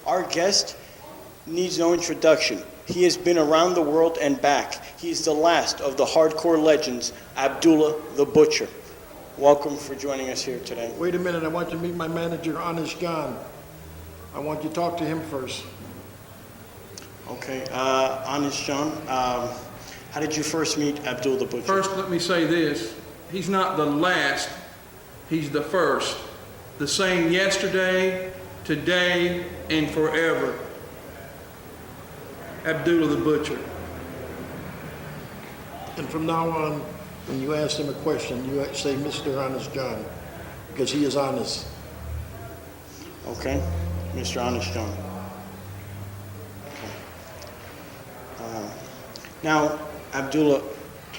Our guest needs no introduction. He has been around the world and back. He is the last of the hardcore legends, Abdullah the Butcher. Welcome for joining us here today. Wait a minute, I want you to meet my manager, Honest John. I want you to talk to him first. Okay, Honest John, how did you first meet Abdullah the Butcher? First, let me say this. He's not the last, he's the first. The same yesterday, today, and forever. Abdullah the Butcher. And from now on, when you ask him a question, you say Mr. Honest John, because he is honest. Okay, Mr. Honest John. Okay. Now, Abdullah,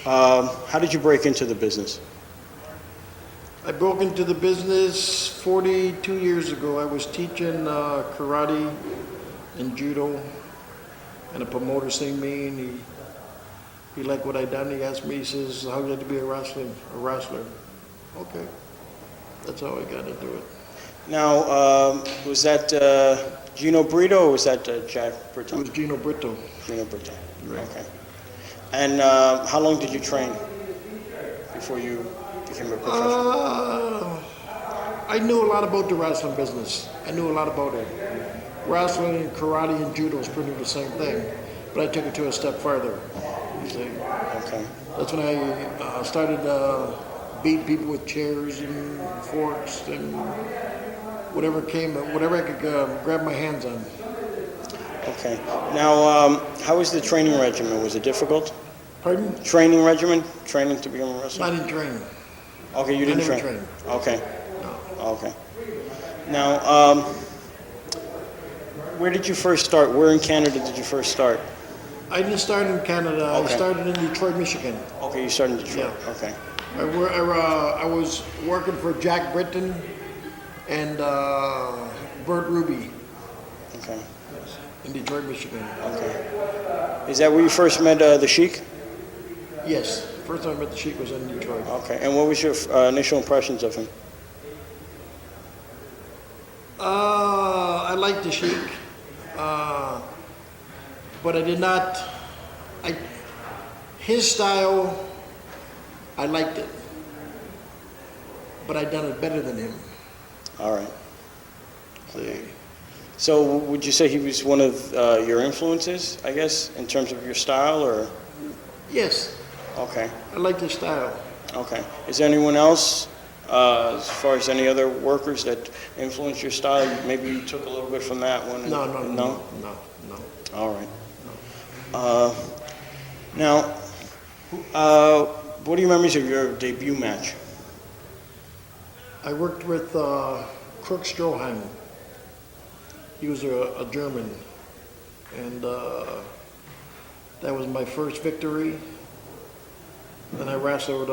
how did you break into the business? I broke into the business 42 years ago. I was teaching karate and judo, and a promoter seen me, and he liked what I done. He asked me, he says, how you like to be a wrestler? Okay, that's how I got into it. Now, was that Gino Brito or was that Jack Brito? It was Gino Brito. Gino Brito, Right. okay. And how long did you train before you became a professional? I knew a lot about the wrestling business. I knew a lot about it. Wrestling, karate, and judo is pretty much the same thing, but I took it to a step further. You see. Okay. That's when I started beating people with chairs and forks and whatever I could grab my hands on. Okay. Now, how was the training regimen? Was it difficult? Pardon? Training regimen? Training to become a wrestler? I didn't train. Okay, you didn't I never train? trained. Okay. No. Okay. Now, where did you first start? Where in Canada did you first start? I didn't start in Canada. Okay. I started in Detroit, Michigan. Okay, you started in Detroit. Yeah. Okay. I was working for Jack Britton and Bert Ruby Okay. in Detroit, Michigan. Okay. Is that where you first met the Sheik? Yes, first time I met the Sheik was in Detroit. Okay. And what was your initial impressions of him? I liked the Sheik, but I did not. His style, I liked it, but I done it better than him. All right. Okay. So would you say he was one of your influences, I guess, in terms of your style, or? Yes, Okay. I liked his style. Okay. Is there anyone else, as far as any other workers that influenced your style? Maybe you took a little bit from that one. No. All right. Now, what are your memories of your debut match? I worked with Crook Stroheim. He was a German, and that was my first victory. Then I wrestled,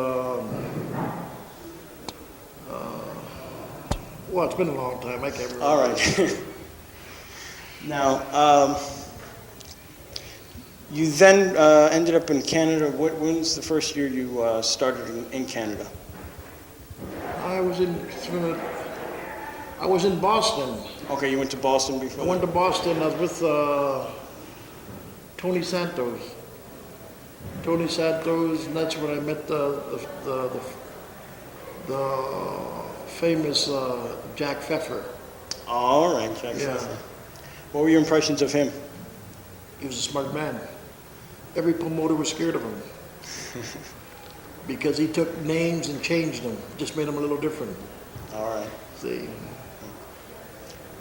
well, it's been a long time, I can't remember. All right. Now, you then ended up in Canada. When's the first year you started in Canada? I was in Boston. Okay, you went to Boston before? I went to Boston, I was with Tony Santos. Tony Santos, and that's when I met the famous Jack Pfeffer. All right, Jack. Yeah. What were your impressions of him? He was a smart man. Every promoter was scared of him because he took names and changed them, just made them a little different. All right. See,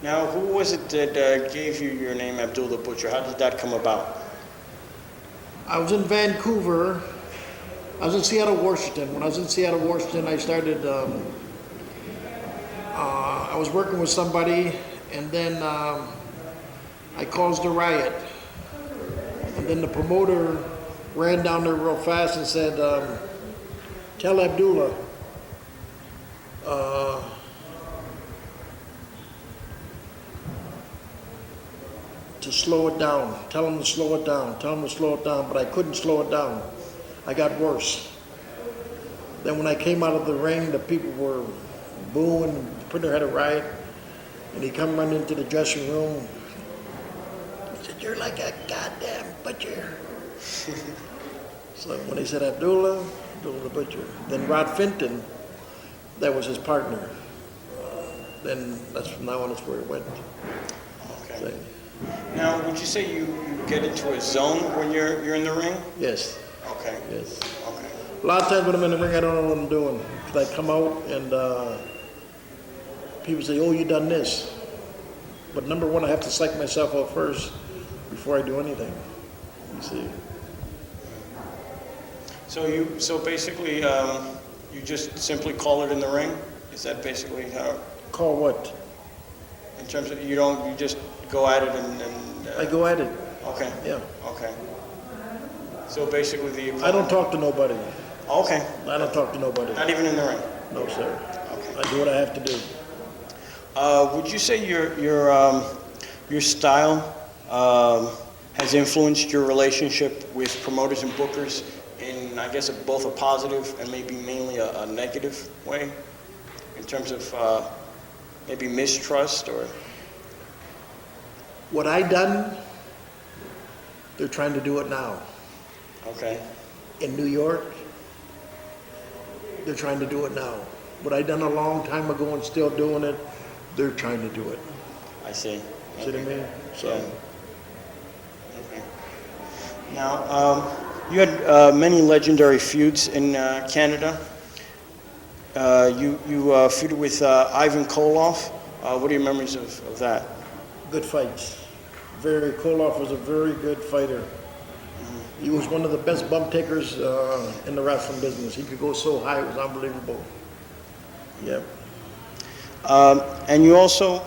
Now, who was it that gave you your name, Abdullah the Butcher? How did that come about? I was in Vancouver. I was in Seattle, Washington. When I was in Seattle, Washington, I started. I was working with somebody, and then I caused a riot. And then the promoter ran down there real fast and said, "Tell Abdullah to slow it down. Tell him to slow it down. Tell him to slow it down." But I couldn't slow it down. I got worse. Then when I came out of the ring, the people were booing, putting their head a riot. And he come running into the dressing room, you're like a goddamn butcher. So when he said Abdullah, Abdullah the butcher. Then Rod Fenton, that was his partner. Then that's from now on, that's where it went. Okay. So, Now, would you say you get into a zone when you're in the ring? yes, Okay. yes. Okay. A lot of times when I'm in the ring, I don't know what I'm doing. 'Cause I come out and people say, "Oh, you done this," but number one, I have to psych myself out first before I do anything. You see? So basically, you just simply call it in the ring? Is that basically how? Call what? In terms of you just go at it and I go at it. okay. Yeah. Okay. So basically the I don't talk to nobody. Okay. I don't talk to nobody. Not even in the ring. No, sir. Okay. I do what I have to do. Would you say your style has influenced your relationship with promoters and bookers in, I guess, both a positive and maybe mainly a negative way, in terms of maybe mistrust or? What I done, they're trying to do it now. Okay. In New York, they're trying to do it now. What I done a long time ago and still doing it, they're trying to do it. I see. See what I mean? So, Yeah. Okay. Now, you had many legendary feuds in Canada. You feuded with Ivan Koloff. What are your memories of that? good fights. Koloff was a very good fighter. He was one of the best bump takers in the wrestling business. He could go so high, it was unbelievable. Yep. And you also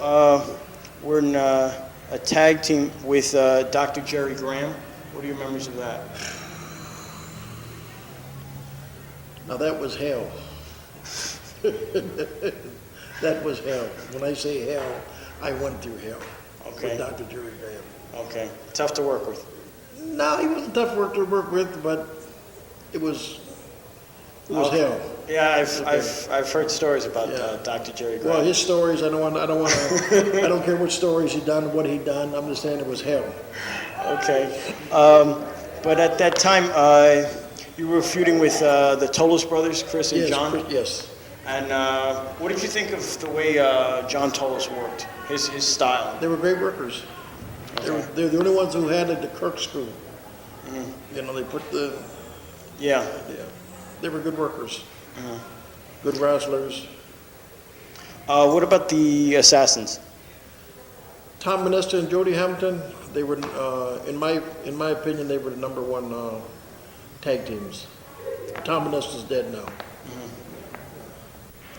were in a tag team with Dr. Jerry Graham. What are your memories of that? Now that was hell. That was hell. When I say hell, I went through hell Okay. with Dr. Jerry Graham. Okay. Tough to work with. No, he wasn't tough work to work with, but it was hell. Yeah, I've heard stories about Yeah. Dr. Jerry Graham. Well, his stories, I don't care what stories he done, what he done. I'm just saying it was hell. Okay. But at that time, you were feuding with the Tolos brothers, Chris and Yes, John. yes. And what did you think of the way John Tolos worked? His style. They were great workers. Okay. They're the only ones who had the corkscrew. You know, they put the, Yeah. they were good workers. Good wrestlers. What about the Assassins? Tom Monesta and Jody Hamilton, they were, in my opinion, they were the number one tag teams. Tom Monesta's dead now.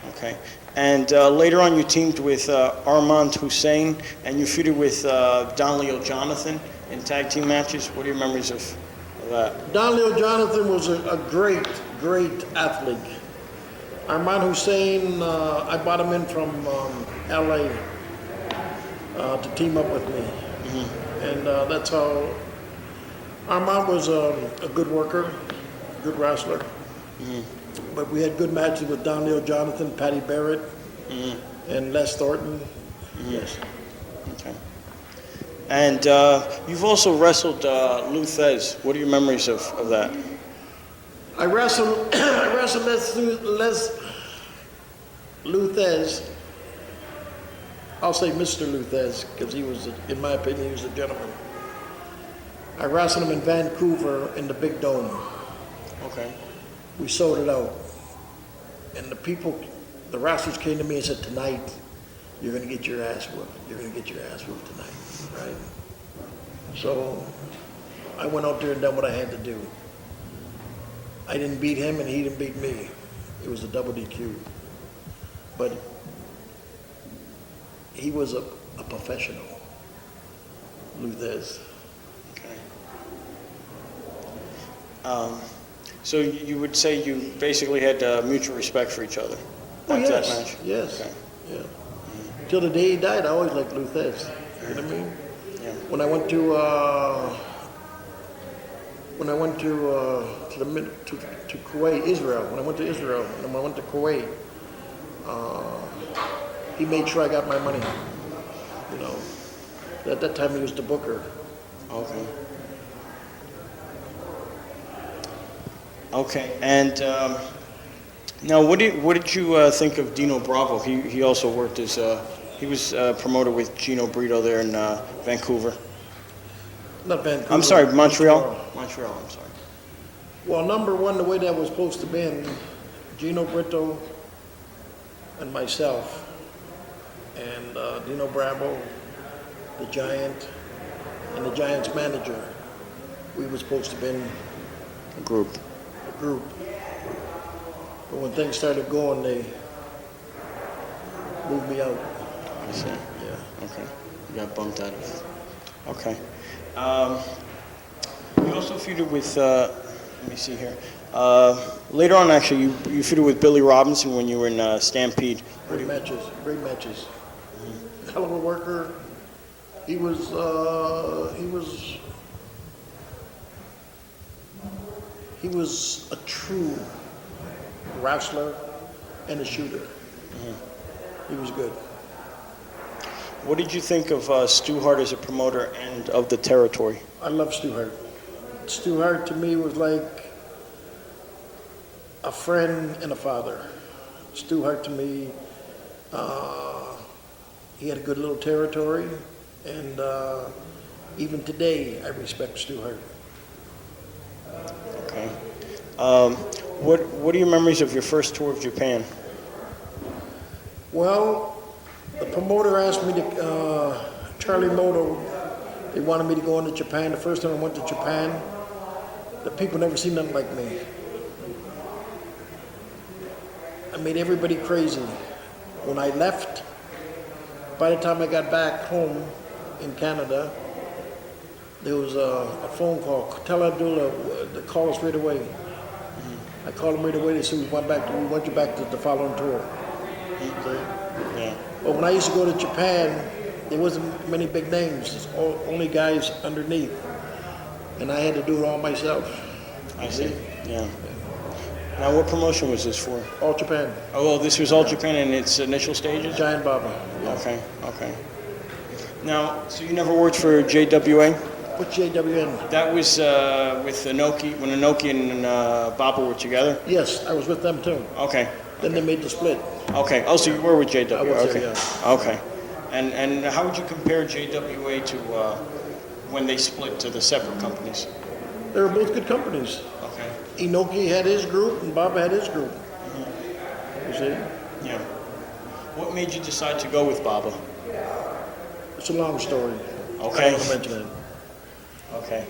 Okay. And later on, you teamed with Armand Hussein, and you feuded with Don Leo Jonathan in tag team matches. What are your memories of that? Don Leo Jonathan was a great, great athlete. Armand Hussein, I brought him in from LA to team up with me. And that's how Armand was a good worker, good wrestler. But we had good matches with Don Leo Jonathan, Patty Barrett, and Les Thornton. Yes. Okay. And you've also wrestled Lou Thez. What are your memories of that? I wrestled Les Lou Thez. I'll say Mr. Lou Thez, because he was, in my opinion, he was a gentleman. I wrestled him in Vancouver in the Big Dome. Okay. We sold it out. And the wrestlers came to me and said, tonight, you're going to get your ass whooped. You're going to get your ass whooped tonight, right? So I went out there and done what I had to do. I didn't beat him and he didn't beat me. It was a double DQ. But he was a professional, Lou Thez. Okay. So you would say you basically had mutual respect for each other after that match? Yes, Okay. yeah. Till the day he died, I always liked Lou Thez. You know what I mean? Yeah. When I went to Kuwait, Israel. When I went to Israel, and when I went to Kuwait, he made sure I got my money. You know, at that time he was the booker. Okay. Okay, and now what did you think of Dino Bravo? He also worked as he was promoter with Gino Brito there in Vancouver. Not Vancouver. I'm sorry, Montreal. Montreal. I'm sorry. Well, number one, the way that was supposed to be, Gino Brito and myself, and Dino Bravo, the Giant, and the Giant's manager, we were supposed to be in A group. a group. But when things started going, they moved me out. I see. Yeah. Okay. You got bumped out of. Okay. You also feuded with. Let me see here. Later on, actually, you feuded with Billy Robinson when you were in Stampede. Great matches, great matches. Hell of a worker. He was a true wrestler and a shooter. He was good. What did you think of Stu Hart as a promoter and of the territory? I love Stu Hart. Stu Hart to me was like a friend and a father. Stu Hart to me, he had a good little territory, and even today I respect Stu Hart. Okay. What are your memories of your first tour of Japan? Well, the promoter asked me to, Charlie Moto, they wanted me to go into Japan. The first time I went to Japan, the people never seen nothing like me. I made everybody crazy. When I left, by the time I got back home in Canada, there was a phone call. Tell Abdullah to call us right away. I called him right away. They said we want you back to the following tour. Yeah. But when I used to go to Japan, there wasn't many big names. It's only guys underneath, and I had to do it all myself. I see. Yeah. Now, what promotion was this for? All Japan. Oh, well, this was All Japan in its initial stages? Giant Baba. Yeah. Okay, okay. Now, so you never worked for JWA? What's JWN? That was with Inoki, when Inoki and Baba were together? Yes, I was with them too. Okay, Then they made the split. okay. Oh, so you were with JWA? I was Okay, there, yeah. okay. And how would you compare JWA to when they split to the separate companies? They were both good companies. Okay. Inoki had his group and Baba had his group. You see? Yeah. What made you decide to go with Baba? It's a long story. Okay. I don't want to mention it. Okay.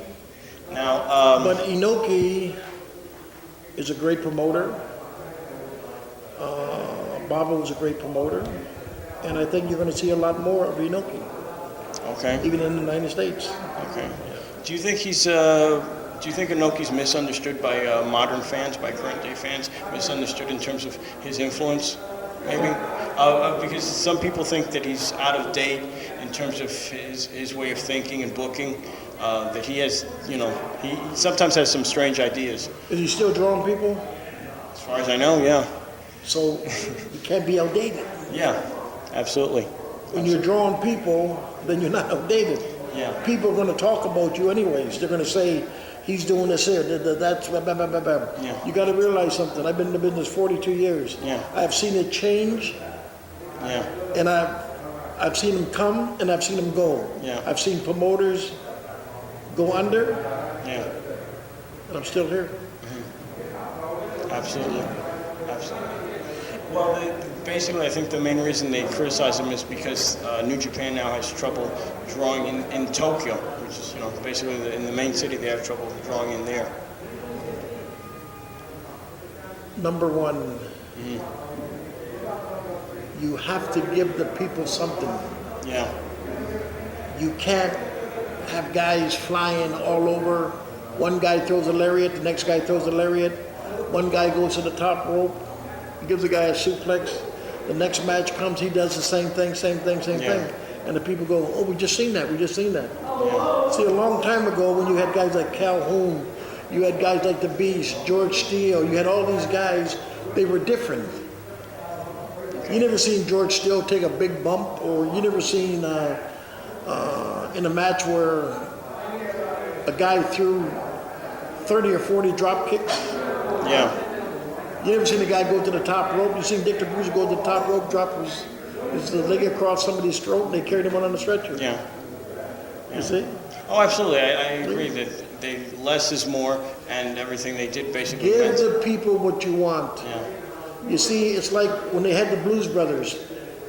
Now, But Inoki is a great promoter. Baba was a great promoter. And I think you're going to see a lot more of Inoki, okay, even in the United States. okay. Do you think do you think Inoki's misunderstood by modern fans, by current day fans, misunderstood in terms of his influence, maybe? Because some people think that he's out of date in terms of his way of thinking and booking, that he has, he sometimes has some strange ideas. Is he still drawing people? As far as I know, yeah. So you can't be outdated. Yeah, absolutely. When you're drawing people, then you're not outdated. Yeah. People are going to talk about you anyways. They're going to say, he's doing this here, that's, blah, blah, blah, blah, blah. Yeah. You got to realize something. I've been in the business 42 years. Yeah. I've seen it change, Yeah, and I've seen them come, and I've seen them go. Yeah. I've seen promoters go under, yeah. and I'm still here. Absolutely. Absolutely. Well, basically, I think the main reason they criticize him is because New Japan now has trouble drawing in Tokyo, which is, basically in the main city, they have trouble drawing in there. Number one, you have to give the people something. Yeah, You can't have guys flying all over. One guy throws a lariat, the next guy throws a lariat. One guy goes to the top rope, gives the guy a suplex. The next match comes, he does the same thing. Yeah. And the people go, oh, we just seen that. yeah, See, a long time ago when you had guys like Calhoun, you had guys like The Beast, George Steele, you had all these guys, they were different. You never seen George Steele take a big bump, or you never seen in a match where a guy threw 30 or 40 drop kicks. Yeah. You ever seen a guy go to the top rope? You seen Dick the Bruiser go to the top rope, drop his leg across somebody's throat, and they carried him on the stretcher? Yeah. You see? Oh, absolutely. I agree that less is more, and everything they did basically Give meant. the people what you want. Yeah. You see, it's like when they had the Blues Brothers.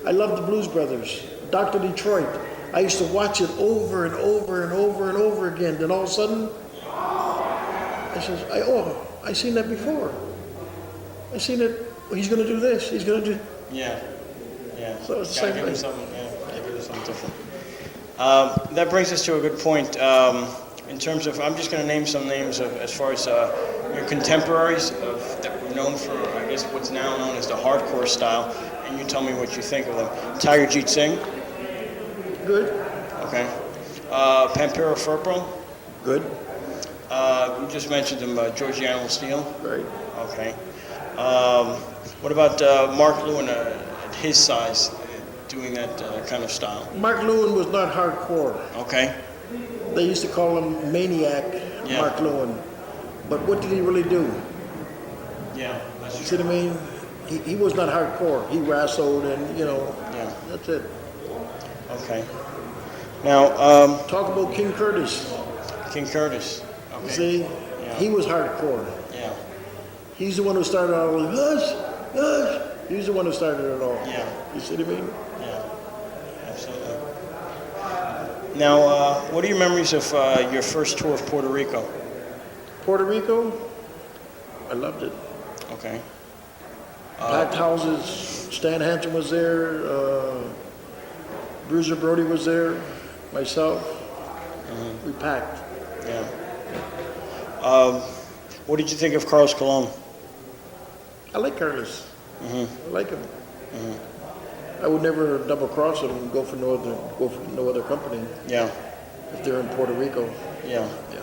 I love the Blues Brothers. Dr. Detroit. I used to watch it over and over and over and over again. Then all of a sudden, I says, I seen that before. I seen it. Well, he's going to do this. He's going to do. Yeah. Yeah. So it's the Gotta same give them thing. something. Yeah. Gotta give them something different. That brings us to a good point. In terms of, I'm just going to name some names of, as far as your contemporaries that were known for, I guess, what's now known as the hardcore style, and you tell me what you think of them. Tiger Jeet Singh. Good. Okay. Pampero Firpo. Good. You just mentioned him, George Animal Steel. Right. Okay. What about Mark Lewin at his size, doing that kind of style? Mark Lewin was not hardcore. Okay. They used to call him Maniac, Yeah. Mark Lewin. But what did he really do? Yeah, that's You see what I mean? He was not hardcore. He wrestled and, Yeah. that's it. Okay. Now, Talk about King Curtis. King Curtis. You Okay. see? Yeah. He was hardcore. Yeah. He's the one who started all the hush, hush. He's the one who started it all. Yeah. You see what I mean? Yeah. Absolutely. Now, what are your memories of your first tour of Puerto Rico? Puerto Rico, I loved it. Okay. Packed houses. Stan Hansen was there. Bruiser Brody was there. Myself. We packed. Yeah. What did you think of Carlos Colon? I like Carlos. Mm-hmm. I like him. I would never double cross him and go for no other company Yeah. if they're in Puerto Rico. Yeah. Yeah.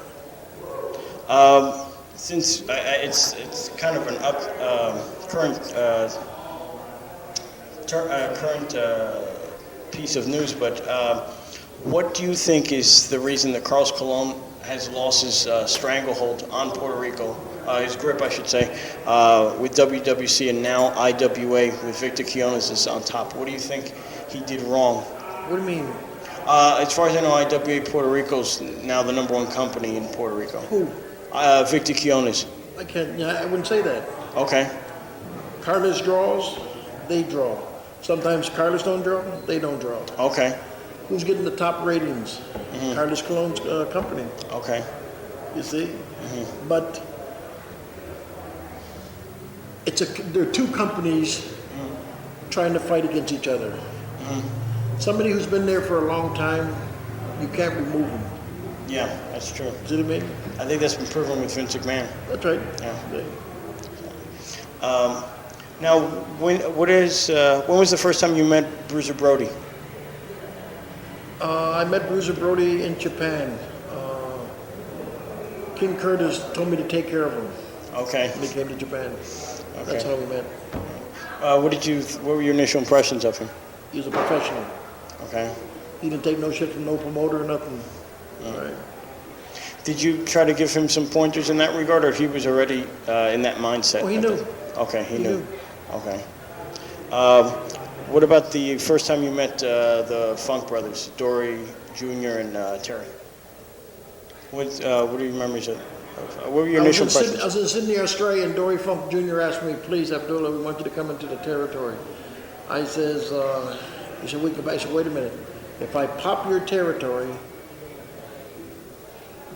Since it's kind of an current piece of news, but what do you think is the reason that Carlos Colon has lost his stranglehold on Puerto Rico, his grip, I should say, with WWC and now IWA with Victor Quiones is on top? What do you think he did wrong? What do you mean? As far as I know, IWA Puerto Rico's now the #1 company in Puerto Rico. Who? Victor Quiones. I wouldn't say that. Okay. Carlos draws, they draw. Sometimes Carlos don't draw, they don't draw. Okay. Who's getting the top ratings? Carlos Colon's company, Okay. you see? But there are two companies trying to fight against each other. Somebody who's been there for a long time, you can't remove him. Yeah, that's true. See what I mean? I think that's been proven with Vince McMahon. That's right. Yeah. Now, when was the first time you met Bruiser Brody? I met Bruiser Brody in Japan. King Curtis told me to take care of him Okay. when he came to Japan. That's Okay. how we met. What were your initial impressions of him? He was a professional. Okay. He didn't take no shit from no promoter or nothing. All right. Did you try to give him some pointers in that regard, or he was already in that mindset? Oh, he knew. Okay, he He knew. knew. Okay. What about the first time you met the Funk brothers, Dory Jr. and Terry? What are your memories of? What were your initial impressions? I was in Sydney, Australia, and Dory Funk Jr. asked me, "Please, Abdullah, we want you to come into the territory." I says, he said, I said, "Wait a minute. If I pop your territory,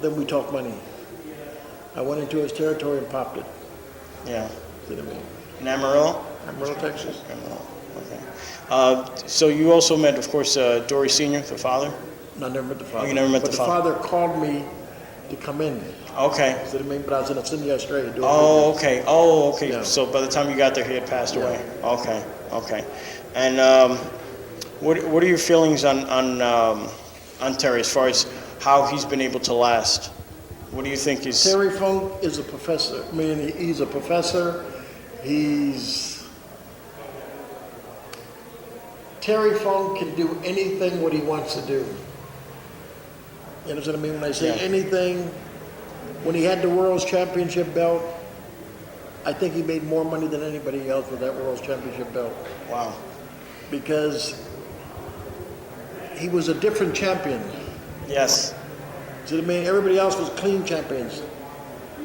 then we talk money." I went into his territory and popped it. Yeah. See what I mean? In Amarillo? Amarillo, Texas. Amarillo. Okay. So you also met, of course, Dory Sr., the father? No, I never met the father. Oh, you never met but the the father. father called me to come in. Okay. See what I mean? But I was in Sydney, Australia. Doing Oh, business. okay. Oh, okay. Yeah. So by the time you got there, he had passed Yeah. away. Okay. Okay. And what are your feelings on Terry as far as how he's been able to last? What do you think is? Terry Funk is a professor. I mean, he's a professor. Terry Funk can do anything what he wants to do. You know what I mean? When I say Yeah. anything, when he had the World's Championship belt, I think he made more money than anybody else with that World's Championship belt. Wow. Because he was a different champion. Yes. See what I mean? Everybody else was clean champions.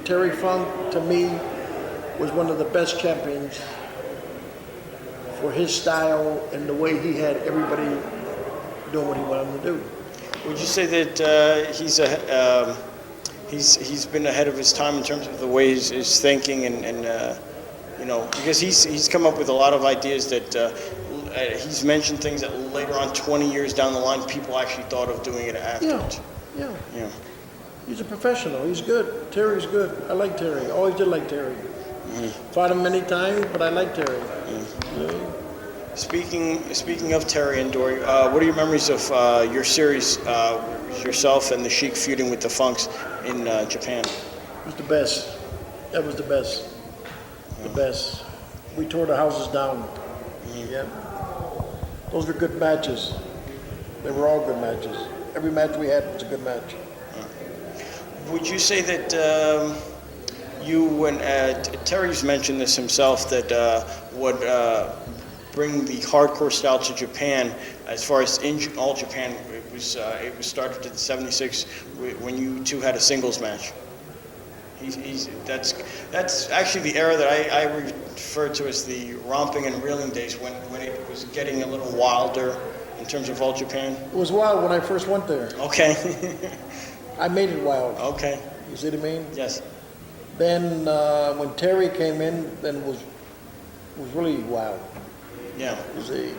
Terry Funk, to me, was one of the best champions for his style and the way he had everybody doing what he wanted them to do. Would you say that he's been ahead of his time in terms of the way he's thinking and you know, because he's come up with a lot of ideas that he's mentioned things that later on, 20 years down the line, people actually thought of doing it afterwards. Yeah. Yeah. He's a professional. He's good. Terry's good. I like Terry. Always did like Terry. Fought him many times, but I like Terry. You know? Speaking of Terry and Dory, what are your memories of your series, yourself and the Sheik feuding with the Funks in Japan? It was the best. That was the best. The best. We tore the houses down. Yeah. Those were good matches. They were all good matches. Every match we had was a good match. Would you say that when Terry's mentioned this himself, that would bring the hardcore style to Japan, as far as in all Japan, it was started in '76 when you two had a singles match. That's actually the era that I refer to as the romping and reeling days, when it was getting a little wilder in terms of all Japan. It was wild when I first went there. Okay. I made it wild. Okay. You see what I mean? Yes. Then when Terry came in, then it was really wild. Yeah. You see?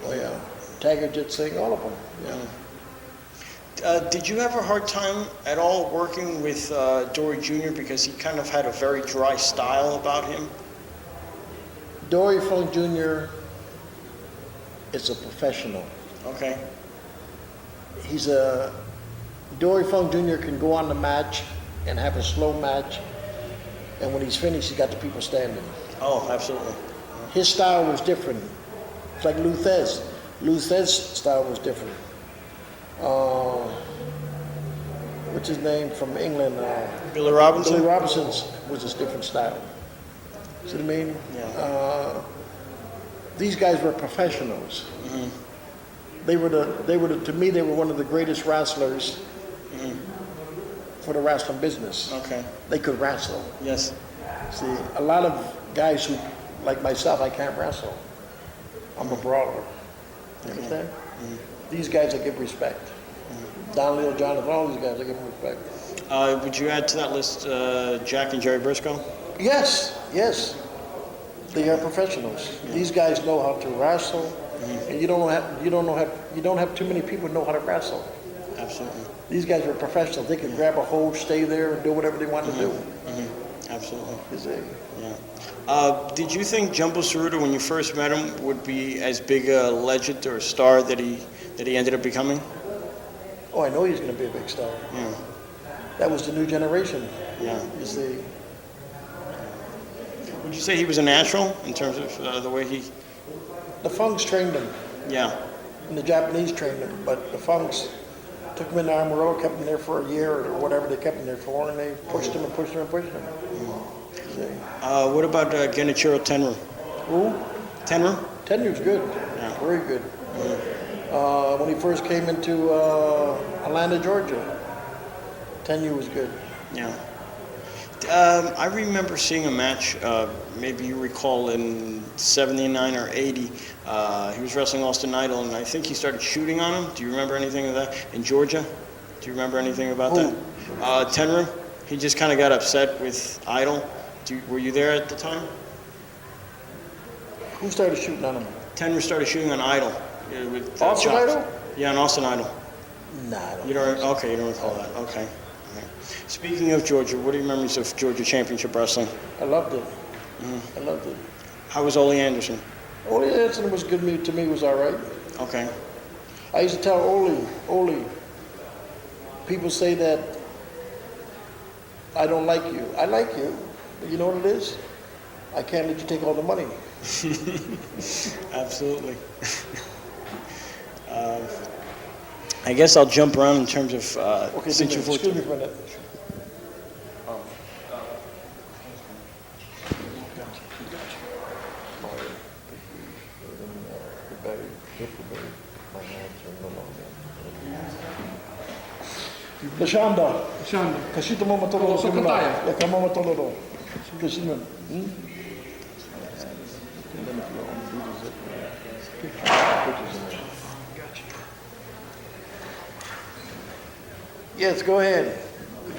Oh yeah. Tiger Jet Singh, all of them. Yeah. Did you have a hard time at all working with Dory Jr. because he kind of had a very dry style about him? Dory Funk Jr. is a professional. Okay. Dory Funk Jr. can go on the match and have a slow match, and when he's finished, he got the people standing. Oh, absolutely. His style was different. It's like Lou Thez. Lou Thez's style was different. What's his name from England? Billy Robinson? Billy Robinson's was a different style. See what I mean? Yeah. These guys were professionals. They were to me, they were one of the greatest wrestlers for the wrestling business. Okay. They could wrestle. Yes. See, a lot of guys who, like myself, I can't wrestle. I'm a brawler. You understand? These guys I give respect. Don Leo, Jonathan, all these guys I give them respect. Would you add to that list Jack and Jerry Briscoe? Yes. They are professionals. These guys know how to wrestle, and you don't have too many people who know how to wrestle. Absolutely. These guys are professionals. They can grab a hold, stay there, and do whatever they want to do. Absolutely. You see? Yeah. Did you think Jumbo Ceruto, when you first met him, would be as big a legend or a star that he ended up becoming? Oh, I know he's going to be a big star. Yeah. That was the new generation. Yeah. You see? Would you say he was a natural in terms of the way he? The Funks trained him, Yeah. and the Japanese trained him, but the Funks took him in Amarillo, kept him there for a year or whatever they kept him there for, and they pushed him and pushed him and pushed him. You see? What about Genichiro Tenryu? Who? Tenryu? Tenure's good. Yeah. Very good. When he first came into Atlanta, Georgia, Tenure was good. Yeah. I remember seeing a match, maybe you recall, in 79 or 80. He was wrestling Austin Idol, and I think he started shooting on him. Do you remember anything of that? In Georgia? Do you remember anything about that? Tenryu. He just kind of got upset with Idol. Were you there at the time? Who started shooting on him? Tenryu started shooting on Idol. With Austin chops. Idol? Yeah, on Austin Idol. Nah, I don't You don't? Okay, you don't recall that. Okay. Speaking of Georgia, what are your memories of Georgia Championship Wrestling? I loved it. I loved it. How was Ole Anderson? Ole Anderson was good to me, was all right. Okay. I used to tell Ole, people say that I don't like you. I like you, but you know what it is? I can't let you take all the money. Absolutely. I guess I'll jump around in terms of, Okay, since you've worked. excuse me for a minute. Lashanda, Shanda. kasito mo matulog So, sa mga. kataya. Yaka mo matulog. Kasi mo. Yes, go ahead.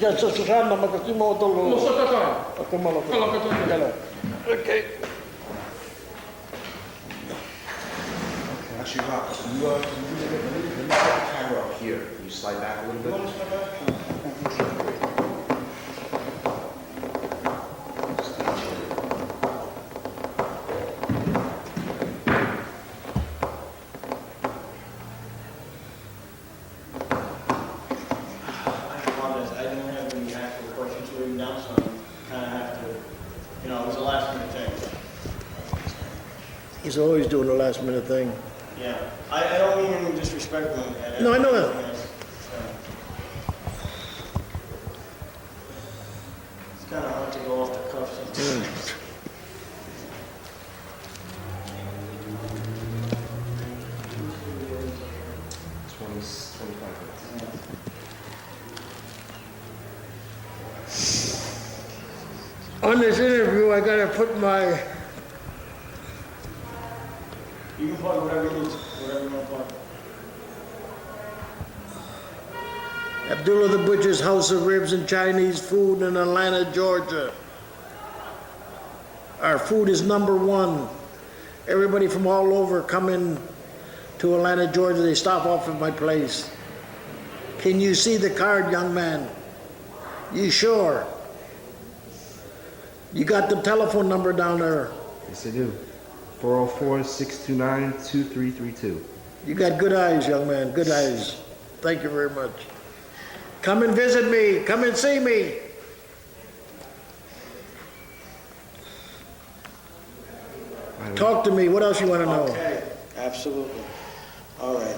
Yes, sa Lashanda, makasito mo matulog. Musta kataya? Ako malapit. Kala kataya. Yala. Okay. Actually, Rob, let me put the camera up here. Can you slide back a little bit? I apologize, I don't have any actual questions written down, so I kind of have to, it was a last minute thing. He's always doing the last minute thing. Yeah, I don't mean any disrespect to him. No, I know that. It's kind of hard to go off the cuff sometimes. On this interview, I gotta put my You can plug whatever you need, whatever you want to plug. Abdullah the Butcher's House of Ribs and Chinese Food in Atlanta, Georgia. Our food is #1. Everybody from all over come in to Atlanta, Georgia. They stop off at my place. Can you see the card, young man? You sure? You got the telephone number down there. Yes, I do. 404-629-2332. You got good eyes, young man, good eyes. Thank you very much. Come and visit me. Come and see me. Talk to me. What else you want to know? Okay, absolutely. All right.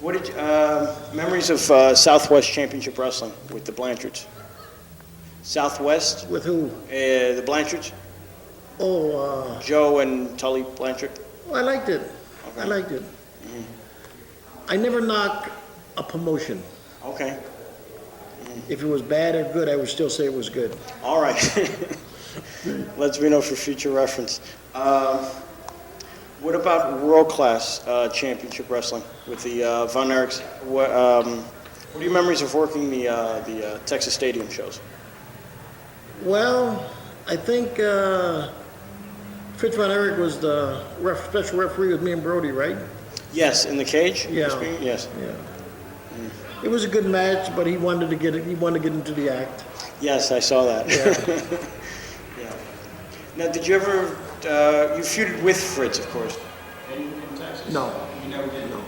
What did you, memories of Southwest Championship Wrestling with the Blanchards? Southwest, With who? the Blanchards, Oh, Joe and Tully Blanchard. I liked it. I Okay. liked it. I never knock a promotion. Okay, If it was bad or good, I would still say it was good. all right. Lets me know for future reference. What about world-class championship wrestling with the Von Erichs? What are your memories of working the Texas Stadium shows? Well, I think Fritz Von Erich was the special referee with me and Brody, right? Yes, in the cage? Yeah. Yes. Yeah. It was a good match, but he wanted to get into the act. Yes, I saw that. Yeah. Yeah. Now, did you ever, you feuded with Fritz, of course? In Texas? No. You never did? No.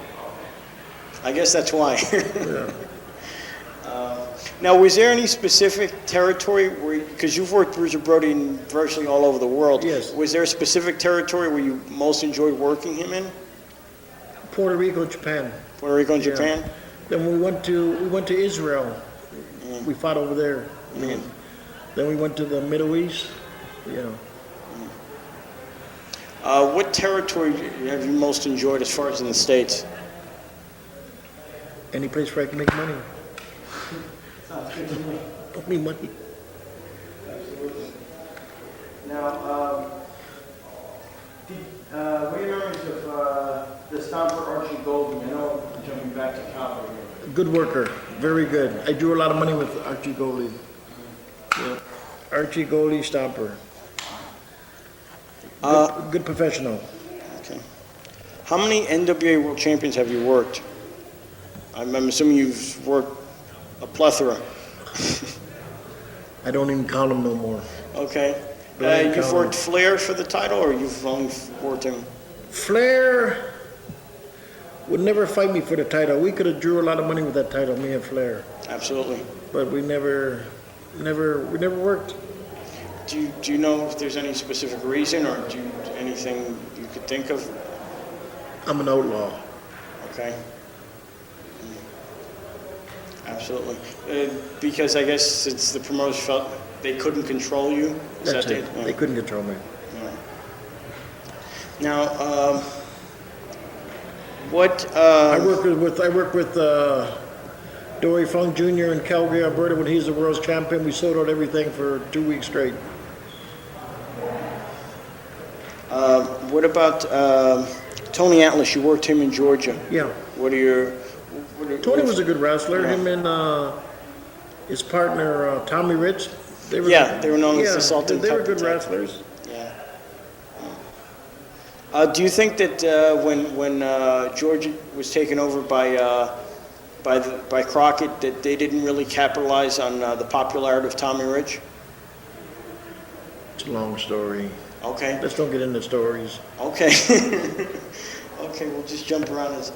I guess that's why. Yeah. Now, was there any specific territory where, because you've worked Bruiser Brody in virtually all over the world. Yes. Was there a specific territory where you most enjoyed working him in? Puerto Rico, Japan. Puerto Rico and Yeah. Japan? Then we went to Israel. We fought over there. Then we went to the Middle East. Yeah. What territory have you most enjoyed as far as in the States? Any place where I can make money. Only money. Now, what are your memories of the Stomper Archie Golding? I know I'm jumping back to Calgary here. Good worker. Very good. I drew a lot of money with Archie Goldie. Yeah. Archie Goldie Stomper. Good professional. Okay. How many NWA World Champions have you worked? I'm assuming you've worked a plethora. I don't even count them no more. Okay. Don't even You've count worked 'em. Flair for the title, or you've only worked him? Flair would never fight me for the title. We could have drew a lot of money with that title, me and Flair. Absolutely. But we never worked. Do you know if there's any specific reason, or anything you could think of? I'm an outlaw. Okay. Absolutely. Because I guess since the promoters felt they couldn't control you? Is That's that it. yeah. They couldn't control me. Yeah. Now, what? I work with Dory Funk Jr. in Calgary, Alberta. When he's the world champion, we sold out everything for 2 weeks straight. What about Tony Atlas? You worked him in Georgia. Yeah. What are your? Tony was a good wrestler. Yeah. Him and his partner Tommy Rich. They were known as the Sultan They were Cup good Tag. wrestlers. Yeah. Do you think that when Georgia was taken over by Crockett, that they didn't really capitalize on the popularity of Tommy Rich? It's a long story. Okay. Let's don't get into stories. Okay. Okay, we'll just jump around this.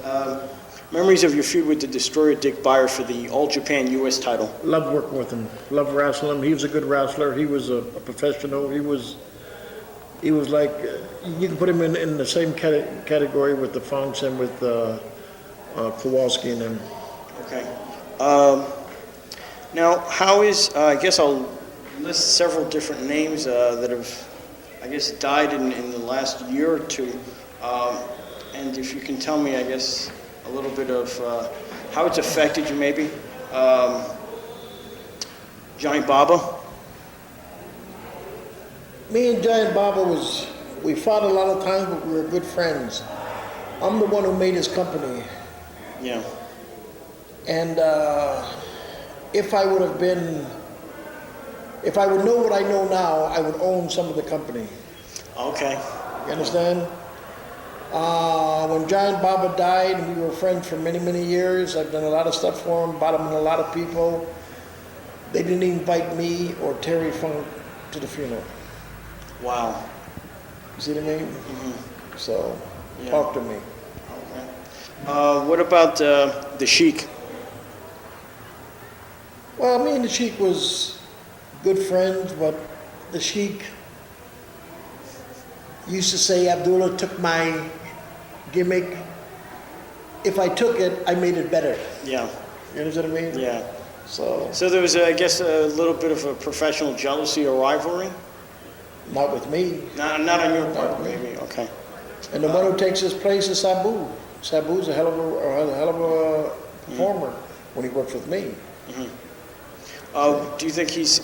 Memories of your feud with the Destroyer Dick Beyer for the All Japan U.S. title. Loved working with him. Loved wrestling him. He was a good wrestler. He was a professional. He was like, you can put him in the same category with the Funks and with Kowalski and them. Okay. Now, how is, I guess I'll list several different names that have, I guess, died in the last year or two. And if you can tell me, I guess, a little bit of how it's affected you maybe. Giant Baba. Me and Giant Baba we fought a lot of times, but we were good friends. I'm the one who made his company. Yeah. And if I would know what I know now, I would own some of the company. Okay. You understand? When Giant Baba died, we were friends for many, many years. I've done a lot of stuff for him, bought him in a lot of people. They didn't invite me or Terry Funk to the funeral. Wow. You see what I mean? Mm-hmm. So, Yeah. talk to me. Okay. What about the Sheik? Well, me and the Sheik was good friends, but the Sheik used to say Abdullah took my gimmick. If I took it, I made it better. Yeah. You understand what I mean? Yeah. So, So there was, I guess, a little bit of a professional jealousy or rivalry? not with me. Not on your part, maybe. Okay. And the one who takes his place is Sabu. Sabu's a hell of a performer when he works with me. Do you think he's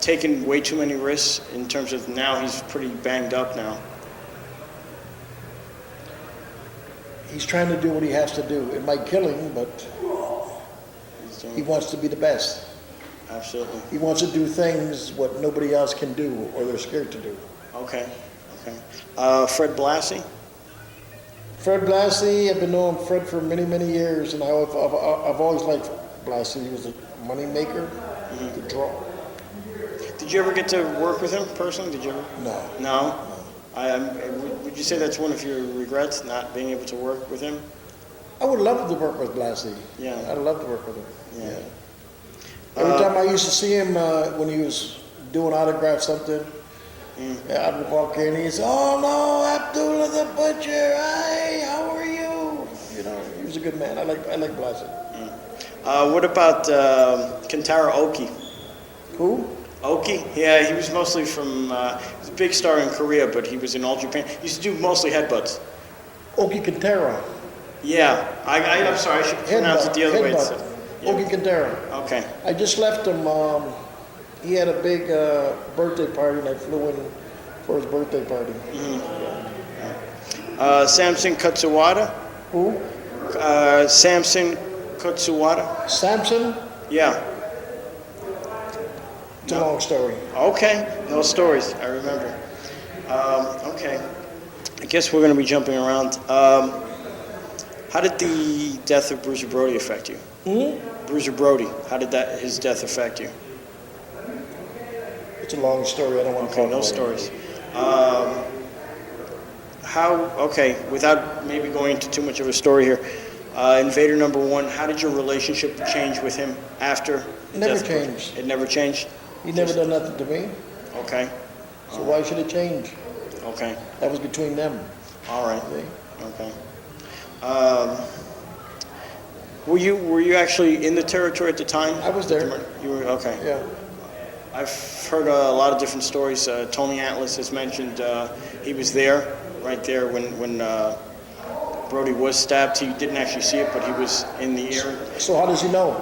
taken way too many risks in terms of now he's pretty banged up now? He's trying to do what he has to do. It might kill him, but He's doing- he wants to be the best. Absolutely. He wants to do things what nobody else can do or they're scared to do. Okay. Okay. Fred Blassie? Fred Blassie, I've been knowing Fred for many, many years, and I've always liked Blassie. He was a money maker, the draw. Did you ever get to work with him personally? Did you ever? No. No? Would you say that's one of your regrets, not being able to work with him? I would love to work with Blassie. Yeah. I'd love to work with him. Yeah. Every time I used to see him when he was doing autograph something, I would walk in and he'd say, "Oh no, Abdullah the Butcher, hi, how are you?" You know, he was a good man. I like Blassie. What about Kentaro Oki? Who? Oki? Yeah, he was mostly from, he was a big star in Korea, but he was in All Japan. He used to do mostly headbutts. Oki Kintaro. Yeah, I'm sorry, I should pronounce it the other way. Headbutt. Yeah. Oki Kintaro. Okay. I just left him. He had a big birthday party, and I flew in for his birthday party. Samson Kutsuwada? Who? Samson Kutsuwada? Samson? Yeah. It's a long story. Okay, no stories, I remember. Okay, I guess we're going to be jumping around. How did the death of Bruiser Brody affect you? Bruiser Brody, how did his death affect you? It's a long story. I don't want to Okay, talk no about stories. Okay, without maybe going into too much of a story here, Invader #1, how did your relationship change with him after the Never death of Bruiser? changed. It never changed? He never done nothing to me, Okay, so why should it change? okay, That was between them. all right, See? okay. Were you actually in the territory at the time? I was there. You were, okay. Yeah. I've heard a lot of different stories. Tony Atlas has mentioned he was there, right there when Brody was stabbed. He didn't actually see it, but he was in the area. So how does he know?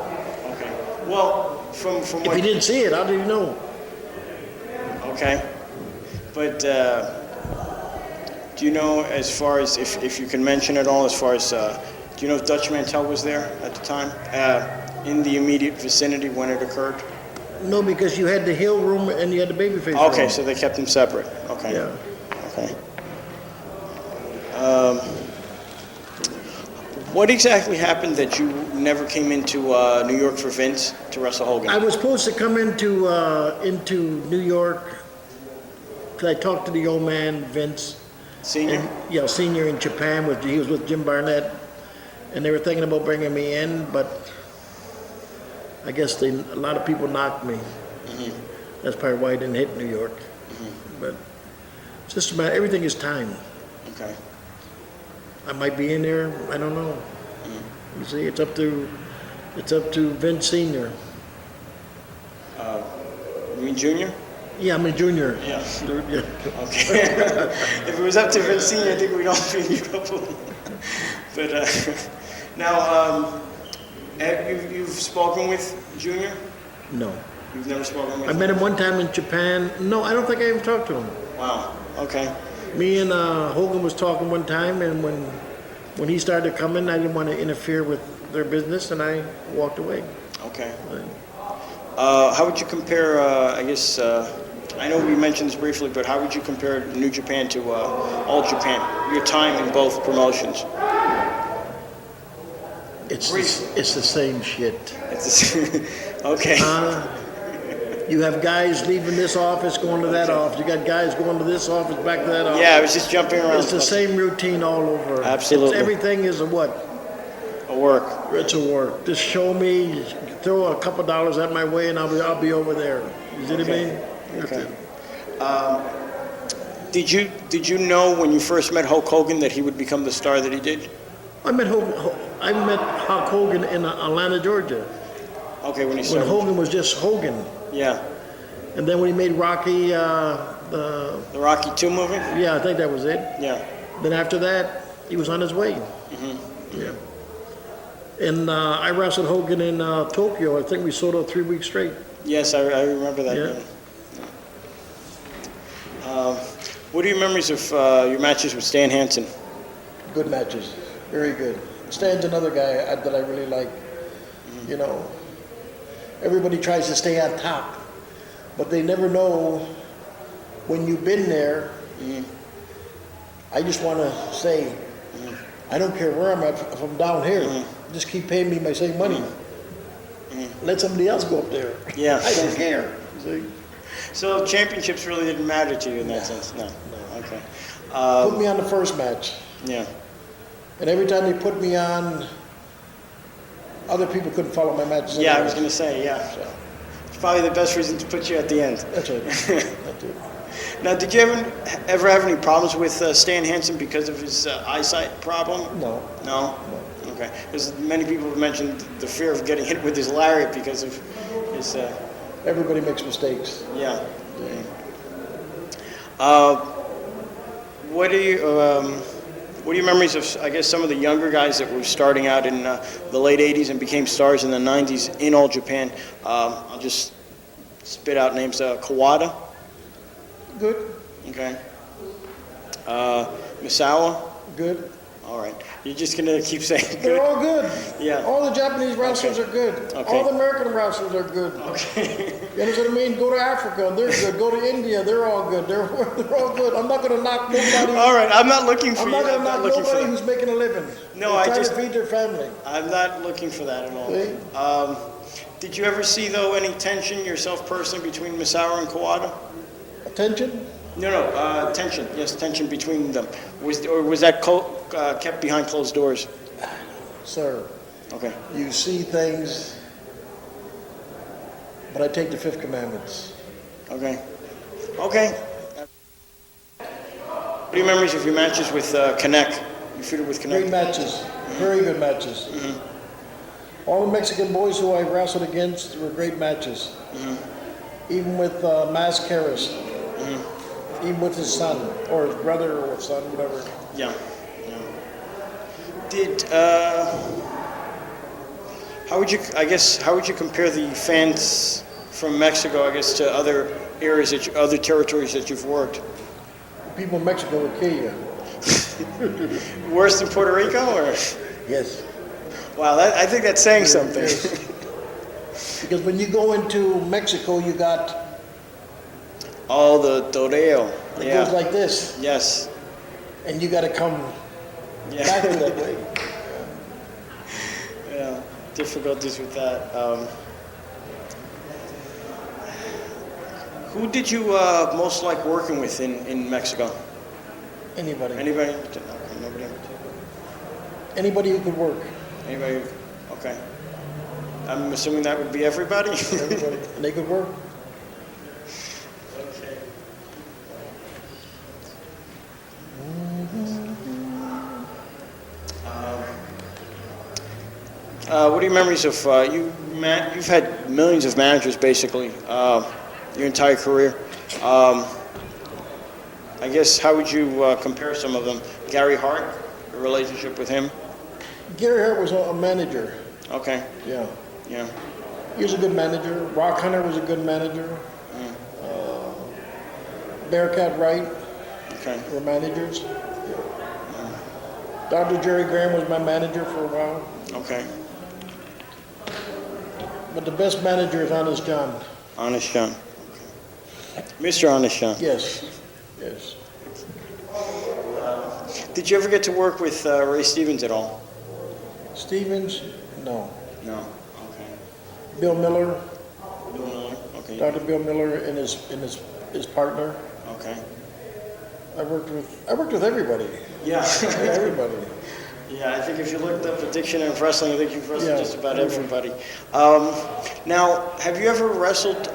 Okay. Well, from If what... he didn't see it, how did he know? Okay. But do you know, as far as, if you can mention at all, as far as, do you know if Dutch Mantel was there at the time? In the immediate vicinity when it occurred? No, because you had the Hill room and you had the Babyface room. Okay, so they kept them separate. Okay. Yeah. Okay. What exactly happened that you never came into New York for Vince to wrestle Hogan? I was supposed to come into New York because I talked to the old man, Vince. Senior? And, yeah, senior in Japan. He was with Jim Barnett. And they were thinking about bringing me in, but I guess a lot of people knocked me. Mm-hmm. That's probably why I didn't hit New York. But it's just about everything is time. Okay. I might be in there. I don't know. You see, it's up to Vince Senior. You mean Junior? Yeah, I'm a junior. Yeah. Yeah. Okay. If it was up to Vince Senior, I think we'd all be in trouble. But now, you've spoken with Junior? No. You've never spoken with I him? met him one time in Japan. No, I don't think I even talked to him. Wow. Okay. Me and Hogan was talking one time, and when he started coming, I didn't want to interfere with their business, and I walked away. Okay. How would you compare, I guess, I know we mentioned this briefly, but how would you compare New Japan to All Japan? Your time in both promotions? It's the same shit. It's okay. You have guys leaving this office, going to that office. You got guys going to this office, back to that office. Yeah, I was just jumping around. It's the same routine all over. Absolutely. Everything is a what? A work. It's a work. Just show me, throw a couple dollars at my way, and I'll be over there. You see what I mean? Okay. Did you know when you first met Hulk Hogan that he would become the star that he did? I met Hulk Hogan in Atlanta, Georgia. Okay, when he When started. Hogan was just Hogan, Yeah. and then when he made Rocky, The Rocky II movie? yeah, I think that was it. Yeah. Then after that, he was on his way. Yeah. And I wrestled Hogan in Tokyo. I think we sold out 3 weeks straight. Yes, I remember that. Yeah. What are your memories of your matches with Stan Hansen? Good matches, very good. Stan's another guy that I really like. You know, everybody tries to stay on top, but they never know when you've been there. I just want to say, I don't care where I'm at, if I'm down here, just keep paying me my same money. Let somebody else go up there. Yeah. I don't care. See? So championships really didn't matter to you in that sense? No. Okay. Put me on the first match. Yeah. And every time they put me on, other people couldn't follow my matches. Yeah, I anyway. was going to say, yeah. It's probably the best reason to put you at the end. That's it. That's it. Now, did you ever have any problems with Stan Hansen because of his eyesight problem? No. No? Okay. Because many people have mentioned the fear of getting hit with his lariat because of his... Everybody makes mistakes. Yeah. What are your memories of, I guess, some of the younger guys that were starting out in the late 80s and became stars in the 90s in All Japan? I'll just spit out names. Kawada. Good. Okay. Misawa. Good. All right. You're just going to keep saying They're good? all good. Yeah. All the Japanese wrestlers are good. Okay. All the American wrestlers are good. Okay. You understand what I mean? Go to Africa, they're good. Go to India, they're all good. They're all good. I'm not going to knock nobody. All right. I'm not looking for I'm you. not going to I'm not knock looking for nobody that. who's making a living. No, They're I trying just- to feed their family. I'm not looking for that at all. See? Did you ever see, though, any tension yourself personally between Misawa and Kawada? Attention. No, tension. Yes, tension between them. Was that kept behind closed doors? Sir, Okay. you see things, but I take the Fifth Commandments. Okay. Okay. What are your memories of your matches with Connect? You feuded with Great Connecticut? matches, very good matches. All the Mexican boys who I wrestled against were great matches. Even with Mas Karras, even with his son, or his brother, or son, whatever. Yeah. Yeah. Did how would you compare the fans from Mexico, I guess, to other areas other territories that you've worked? People in Mexico will kill you. Worse than Puerto Rico, or? Yes. Wow, I think that's saying something. Yes. Because when you go into Mexico, you got, Oh, the toreo. it Yeah. goes like this, Yes. and you got to come Yeah. back to that way. Yeah. Difficulties with that. Who did you most like working with in Mexico? Anybody. Anybody? Okay, nobody. Anybody who could work. Anybody? Okay. I'm assuming that would be everybody? Everybody. And they could work. Okay. What are your memories of you've had millions of managers basically your entire career. I guess how would you compare some of them? Gary Hart, your relationship with him? Gary Hart was a manager. Okay. Yeah. Yeah. He was a good manager. Rock Hunter was a good manager. Bearcat Wright Okay. were managers. Dr. Jerry Graham was my manager for a while. Okay. But the best manager is Honest John. Honest John. Okay. Mr. Honest John. Yes. Yes. Did you ever get to work with Ray Stevens at all? Stevens? No. No. Okay. Bill Miller, Bill Miller. Okay. Dr. Bill Miller and his partner. Okay. I worked with everybody. Yeah. Everybody. Yeah, I think if you looked up the dictionary of wrestling, I think you've wrestled Yeah, just about everybody. everybody. Now, have you ever wrestled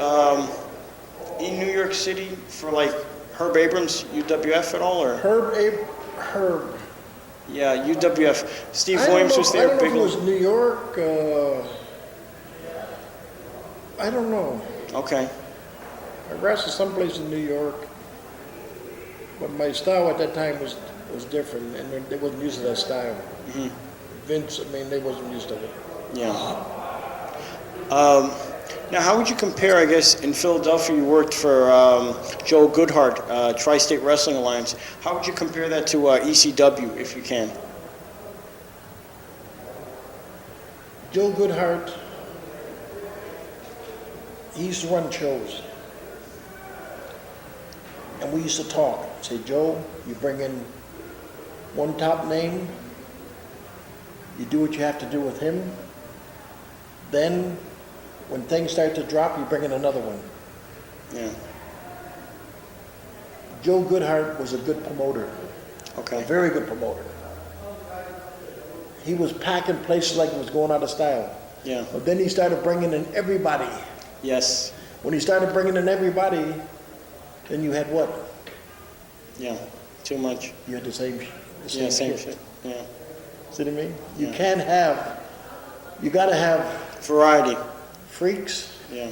in New York City for like Herb Abrams, UWF at all, or? Herb. Yeah, UWF. Steve I don't Williams know- was there. I don't know Big if it was New York. I don't know. Okay. I wrestled someplace in New York, but my style at that time was different, and they wasn't used to that style. Vince, I mean, they wasn't used to it. Yeah. Now, how would you compare, I guess, in Philadelphia you worked for Joe Goodhart, Tri-State Wrestling Alliance. How would you compare that to ECW, if you can? Joe Goodhart, he used to run shows. And we used to talk. Say, Joe, you bring in one top name, you do what you have to do with him. Then, when things start to drop, you bring in another one. Yeah. Joe Goodhart was a good promoter, a Okay. very good promoter. He was packing places like it was going out of style. Yeah. But then he started bringing in everybody. Yes. When he started bringing in everybody, then you had what? Yeah. Too much. You had the same Yeah. Same shit. shit. Yeah. See what I mean? You Yeah. can't have, you gotta have Variety. freaks, Yeah.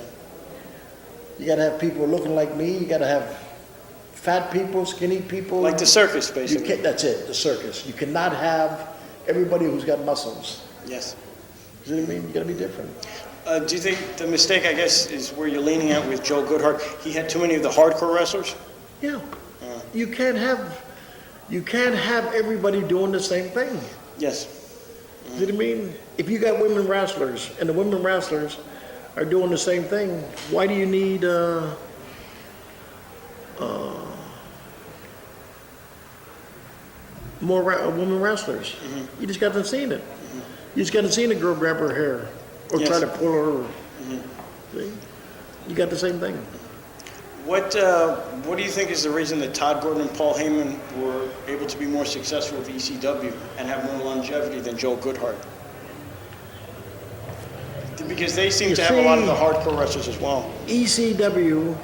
you gotta have people looking like me, you gotta have fat people, skinny people. Like the circus, You basically. can't, that's it, the circus. You cannot have everybody who's got muscles. Yes. See what I mean? You gotta be different. Do you think the mistake, I guess, is where you're leaning at with Joe Goodhart? He had too many of the hardcore wrestlers? Yeah. You can't have everybody doing the same thing. Yes. See what I mean? If you got women wrestlers and the women wrestlers are doing the same thing, why do you need more women wrestlers? You just got to see it. You just got to see a girl grab her hair or Yes. try to pull her. See? You got the same thing. What do you think is the reason that Todd Gordon and Paul Heyman were able to be more successful with ECW and have more longevity than Joe Goodhart? Because they seem You to have a lot of see- the hardcore wrestlers as well. ECW,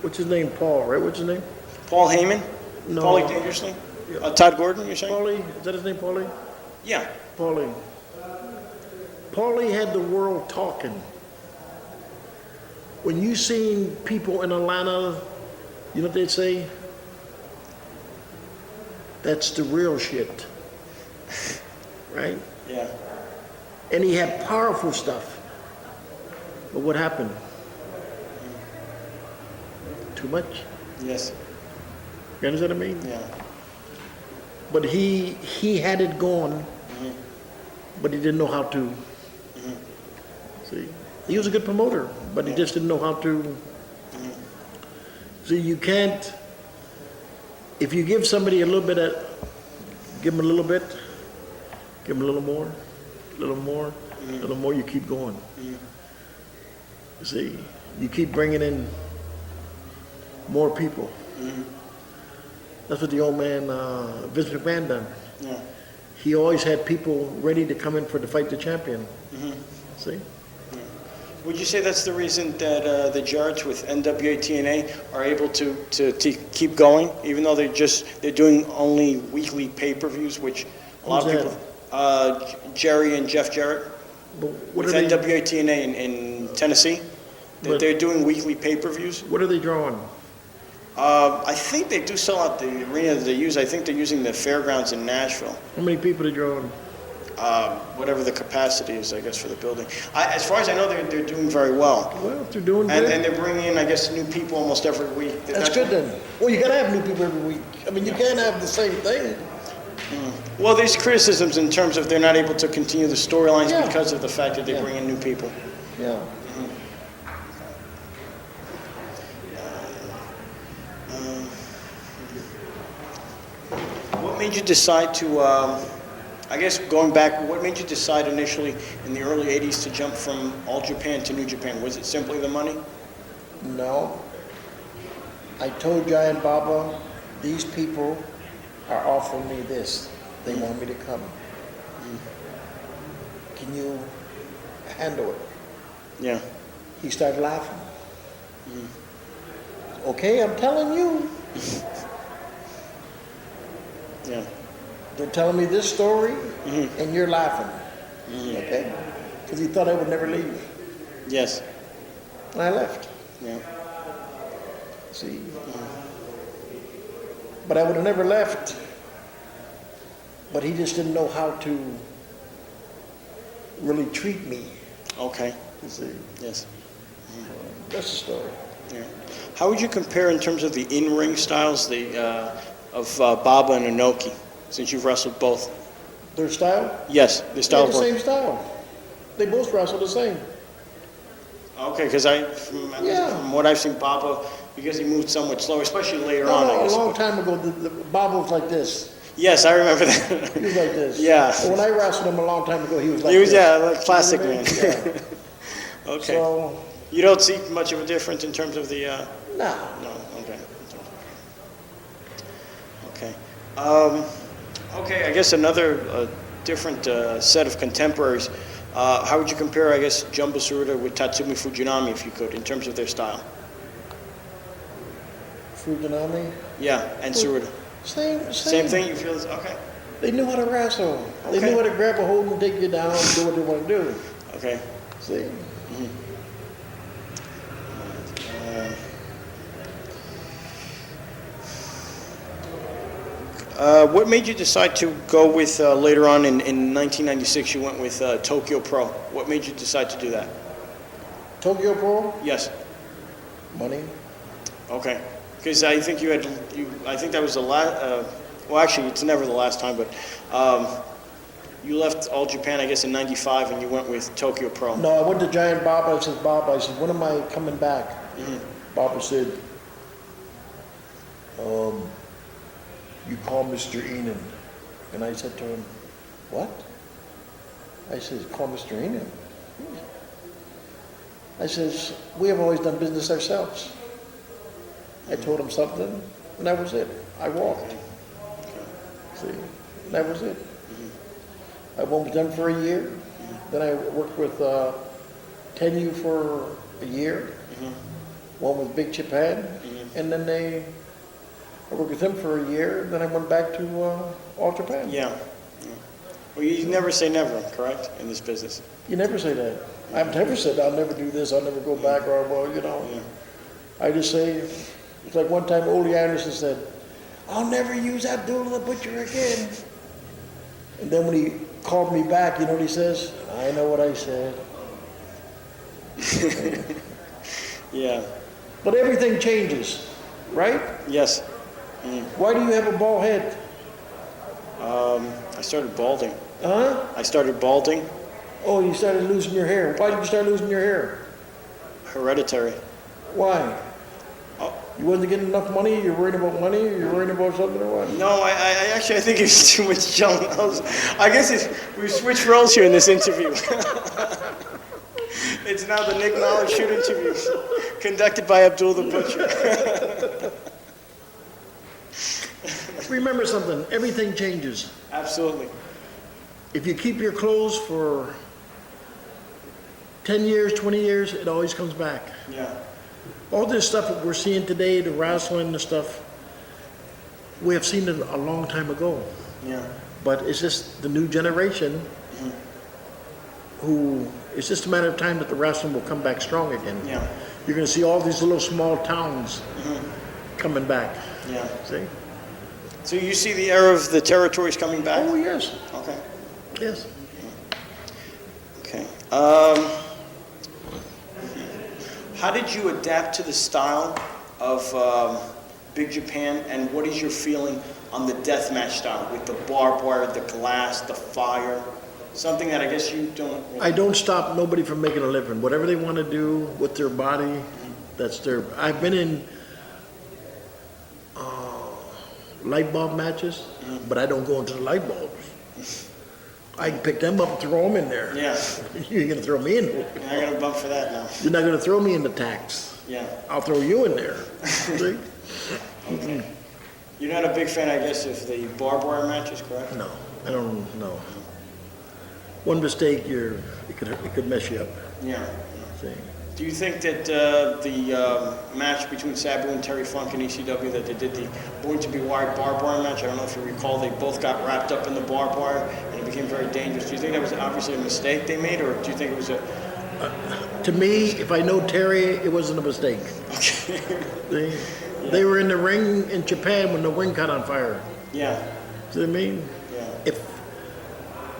what's his name? Paul, right? What's his name? Paul Heyman? No. Paulie Dangerously? Todd Gordon, you're saying? Paulie, is that his name, Paulie? Yeah. Paulie. Paulie had the world talking. When you seen people in Atlanta, you know what they'd say? That's the real shit. Right? Yeah. And he had powerful stuff. But what happened? Too much? Yes. You understand what I mean? Yeah. But he had it going, but he didn't know how to. See, he was a good promoter, but he just didn't know how to. See, you can't. If you give somebody a little bit give them a little bit, give them a little more, a little more, a little more. You keep going. See, you keep bringing in more people. That's what the old man, Vince McMahon done. Yeah. He always had people ready to come in for to fight the champion. See? Would you say that's the reason that the Jards with NWA TNA are able to keep going, even though they're doing only weekly pay-per-views, which a lot Who's of people, Jerry and Jeff Jarrett, But what with are they? NWA TNA in Tennessee, But- they're doing weekly pay-per-views. What are they drawing? I think they do sell out the arena that they use. I think they're using the fairgrounds in Nashville. How many people are they drawing? Whatever the capacity is, I guess, for the building. As far as I know, they're doing very well. Well, if they're doing And good, they're bringing in, I guess, new people almost every week. that's good then. Well, you gotta have new people every week. I mean, you can't have the same thing. Well, there's criticisms in terms of they're not able to continue the storylines Yeah. because of the fact that they Yeah. bring in new people. Yeah. What made you decide to, I guess going back, what made you decide initially in the early 80s to jump from All Japan to New Japan? Was it simply the money? No. I told Giant Baba, these people are offering me this. They want me to come. Can you handle it? Yeah. He started laughing. Okay, I'm telling you. Yeah. They're telling me this story, and you're laughing. Okay? Because he thought I would never leave. Yes. And I left. Yeah. See? But I would have never left. But he just didn't know how to really treat me. Okay. You see? Yes. That's the story. Yeah. How would you compare in terms of the in-ring styles of Baba and Inoki, since you've wrestled both? Their style? Yes, the They style have of the work. same style. They both wrestle the same. Okay, because from what I've seen, Baba, because he moved somewhat slower, especially later on, I No, a guess. long time ago, the Bob was like this. Yes, I remember He that. was like this. Yeah. But when I wrestled him a long time ago, he was like He was, this. yeah, like classic You know man. what I mean? Yeah. Okay. So, You don't see much of a difference in terms of the, nah. no, okay. Okay. Okay, I guess another different set of contemporaries. How would you compare, I guess, Jumbo Tsuruta with Tatsumi Fujinami, if you could, in terms of their style? Fujinami, Yeah, and Tsuruta. Same thing, you feel, okay, They knew how to wrestle. They Okay. knew how to grab a hold and take you down and do what they want to do. okay. See? What made you decide to go with, later on in 1996, you went with Tokyo Pro? What made you decide to do that? Tokyo Pro, Yes, money. okay. Because I think I think that was the last, well, actually, it's never the last time, but you left All Japan, I guess, in 95, and you went with Tokyo Pro. No, I went to Giant Baba. I said, Baba, I said, when am I coming back? Baba said, you call Mr. Enan. And I said to him, what? I said, call Mr. Enan. I says, we have always done business ourselves. I told him something, and that was it. I walked. See, that was it. I went with them for a year. Then I worked with Tenyu for a year. One with Big Japan, and then they I worked with him for a year, then I went back to All Japan. Yeah. Well, you never say never, correct, in this business? You never say that. I've never said I'll never do this, I'll never go back, or well, you know. Yeah. I just say, it's like one time Ole Anderson said, I'll never use Abdullah the Butcher again. And then when he called me back, you know what he says? I know what I said. Yeah. But everything changes, right? Yes. Why do you have a bald head? I started balding. Huh? I started balding. Oh, you started losing your hair. Why did you start losing your hair? Hereditary. Why? Oh. You wasn't getting enough money? You're worried about money? Or you're worried about something or what? No, I actually I think it's too much junk. I guess we switched roles here in this interview. It's now the Nick Knowledge Shoot interview, conducted by Abdullah the Butcher. Remember something, everything changes. Absolutely. If you keep your clothes for 10 years, 20 years, it always comes back. Yeah. All this stuff that we're seeing today, the wrestling and stuff, we have seen it a long time ago. Yeah. But it's just the new generation who, it's just a matter of time that the wrestling will come back strong again. Yeah. You're going to see all these little small towns coming back. Yeah. See? So you see the era of the territories coming back? Oh, yes. Okay. Yes. Okay. How did you adapt to the style of Big Japan, and what is your feeling on the deathmatch style with the barbed wire, the glass, the fire? Something that I guess you don't. I don't stop nobody from making a living. Whatever they want to do with their body, that's their. I've been in light bulb matches, but I don't go into the light bulbs. I can pick them up and throw them in there. Yeah. You're going to throw me in. You're not gonna bump for that now. You're not going to throw me in the tax. Yeah. I'll throw you in there. See? Okay. You're not a big fan, I guess, of the barbed wire matches, correct? No, I don't know. One mistake, it could mess you up. Yeah. See? Do you think that the match between Sabu and Terry Funk in ECW that they did the Born to be Wired barbed wire match, I don't know if you recall, they both got wrapped up in the barbed wire and it became very dangerous. Do you think that was obviously a mistake they made, or do you think it was a... To me, if I know Terry, it wasn't a mistake. Okay. They were in the ring in Japan when the ring caught on fire. Yeah. See what I mean? Yeah. If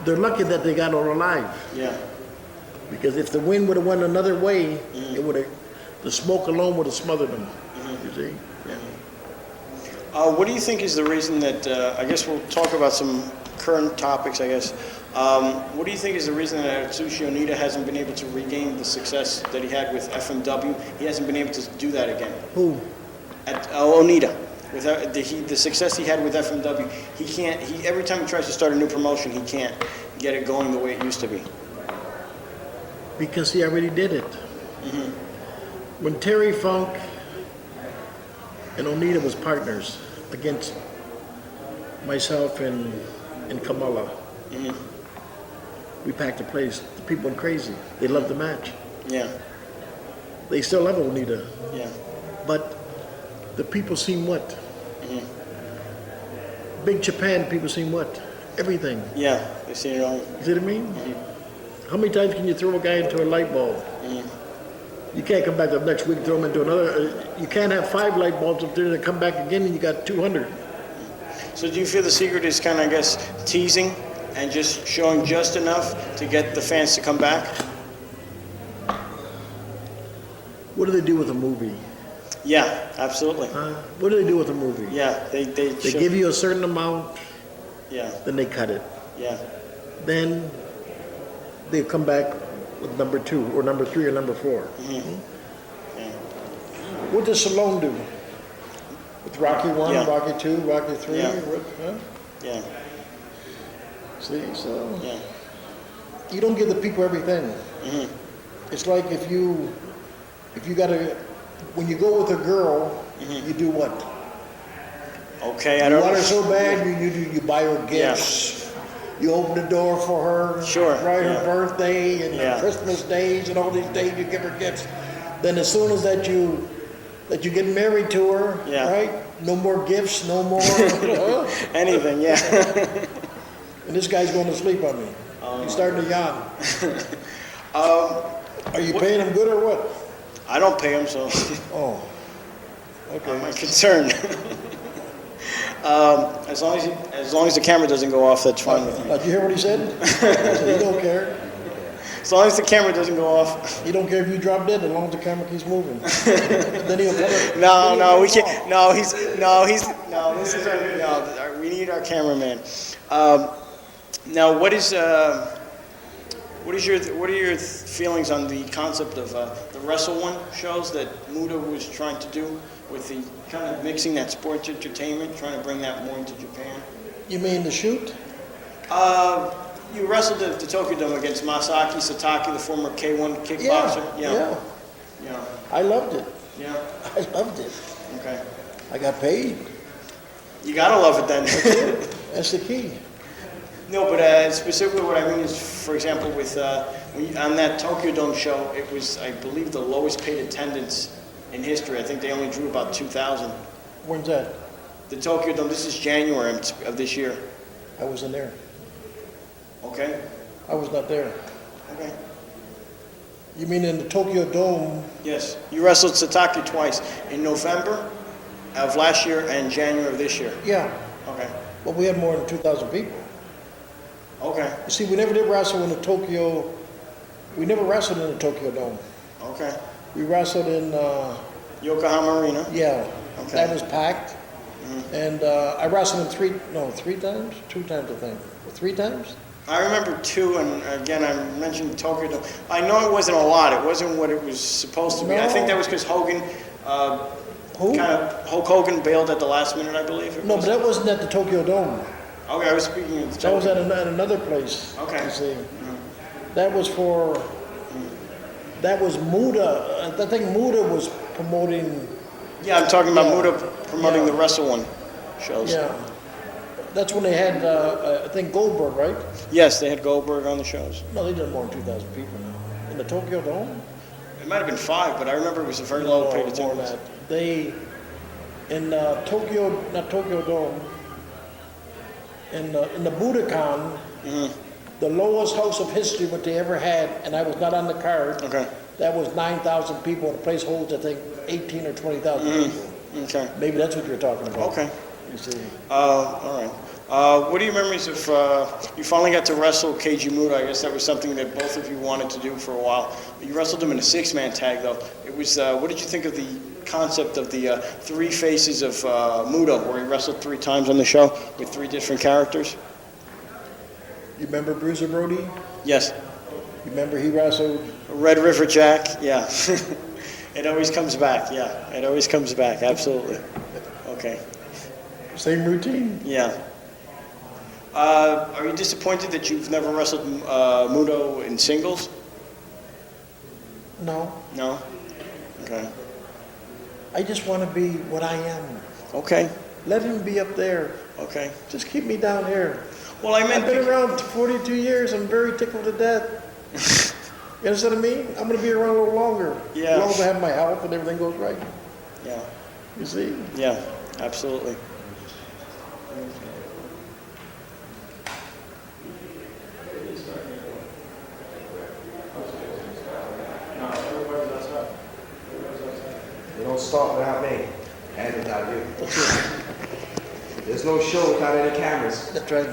they're lucky that they got out alive, Yeah. because if the wind would have went another way, it would have. The smoke alone would have smothered them. You see? Yeah. What do you think is the reason that, I guess we'll talk about some current topics, I guess. What do you think is the reason that Atsushi Onita hasn't been able to regain the success that he had with FMW? He hasn't been able to do that again. Who? Onita. With the success he had with FMW, he can't. Every time he tries to start a new promotion, he can't get it going the way it used to be. Because he already did it. When Terry Funk and Onita was partners against myself and Kamala, we packed the place. The people went crazy. They loved the match. Yeah. They still love Onita. Yeah. But the people seen what? Big Japan people seen what? Everything. Yeah. They've seen it all. You see what I mean? How many times can you throw a guy into a light bulb? You can't come back the next week and throw him into another. You can't have 5 light bulbs up there and come back again and you got 200. So do you feel the secret is kind of, I guess, teasing and just showing just enough to get the fans to come back? What do they do with a movie? Yeah, absolutely. What do they do with a movie? Yeah, they show, give you a certain amount, yeah, then they cut it. yeah, Then they come back with number 2 or number 3 or number 4. yeah, What does Stallone do? With Rocky 1, Yeah. Rocky 2, Rocky 3? Yeah. Huh? yeah, See, so yeah, you don't give the people everything. It's like if you when you go with a girl, you do what? Okay, I You don't want her know. so bad, you buy her gifts. You open the door for her. Sure, Right, yeah. her birthday and Yeah. Christmas days and all these days you give her gifts. Then as soon as that you that you get married to her, Yeah. right? No more gifts, no more, Anything, yeah. and this guy's going to sleep on me. He's starting to yawn. Are you paying him good or what? I don't pay him, so Oh, okay. my concern. As long as the camera doesn't go off, that's fine with me. Did you hear what he said? He said, you don't care. As long as the camera doesn't go off. You don't care if you drop dead as long as the camera keeps moving. Then he'll put it. No, we can't. No, this is we need our cameraman. Now, what are your feelings on the concept of the Wrestle One shows that Muda was trying to do with the kind of mixing that sports entertainment, trying to bring that more into Japan? You mean the shoot? You wrestled at the Tokyo Dome against Masaki Satake, the former K1 kickboxer. Yeah. Yeah. I loved it. Yeah. I loved it. Okay. I got paid. You gotta love it then. That's the key. No, but specifically what I mean is, for example, with on that Tokyo Dome show, it was, I believe, the lowest paid attendance in history. I think they only drew about 2,000. When's that? The Tokyo Dome, this is January of this year. I wasn't there. Okay? I was not there. Okay. You mean in the Tokyo Dome? Yes. You wrestled Satake twice, in November of last year and January of this year. Yeah. Okay. But we had more than 2,000 people. Okay. You see, we never did wrestle in the Tokyo. We never wrestled in the Tokyo Dome. Okay. We wrestled in, Yokohama Arena. yeah. Okay. That was packed. And I wrestled in three times? 2 times, I think. 3 times? I remember 2, and again, I mentioned Tokyo Dome. I know it wasn't a lot. It wasn't what it was supposed to be. I think that was because Hogan, Who? Hulk Hogan bailed at the last minute, I believe. No, but that wasn't at the Tokyo Dome. Okay, I was speaking of the That was at Tokyo. another place. Okay. You see. That was for, that was Muda. I think Muda was promoting, Yeah, I'm talking about Yeah. Muda promoting Yeah. the Wrestle One shows. yeah. That's when they had, I think Goldberg, right? Yes, they had Goldberg on the shows. No, they did more than 2,000 people now. In the Tokyo Dome? It might have been 5, but I remember it was a very low paid More than attendance. that. They, in Tokyo, not Tokyo Dome, in the Budokan, the lowest house of history what they ever had, and I was not on the card. Okay. That was 9,000 people, and the place holds, I think, 18 or 20,000 people. Okay. Maybe that's what you're talking about. Okay. You see. All right. What are your memories of, you finally got to wrestle Keiji Muda? I guess that was something that both of you wanted to do for a while. You wrestled him in a 6-man tag, though. It was, what did you think of the concept of the 3 faces of Muda, where he wrestled 3 times on the show with 3 different characters? You remember Bruiser Brody? Yes. You remember he wrestled? Red River Jack, yeah. It always comes back, yeah. It always comes back, absolutely. Okay, Same routine? yeah. Are you disappointed that you've never wrestled Mudo in singles? No. No? Okay. I just want to be what I am. Okay, Let him be up there. okay. Just keep me down here. Well, I I've meant, been around 42 years. I'm very tickled to death. You understand what I mean? I'm going to be around a little longer. Yeah. As long as I have my health and everything goes right. yeah, You see? yeah, absolutely. They don't start without me and without you. There's no show without any cameras. That's right.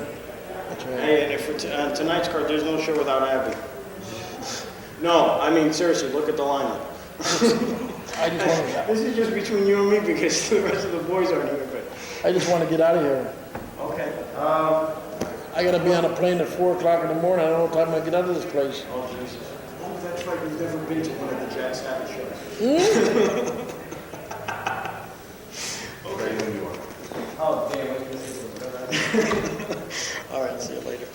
That's right. Hey, and for tonight's card, there's no show without Abby. No, I mean, seriously, look at the lineup. I just want to. This is just between you and me because the rest of the boys aren't here, but, I just want to get out of here. okay. I got to be on a plane at 4 o'clock in the morning. I don't know what time I get out of this place. Oh, Jesus. Oh, that's right, you've never been to one of the Jack Savage shows. Ready when you are. Oh, damn, I was gonna say all right, see you later.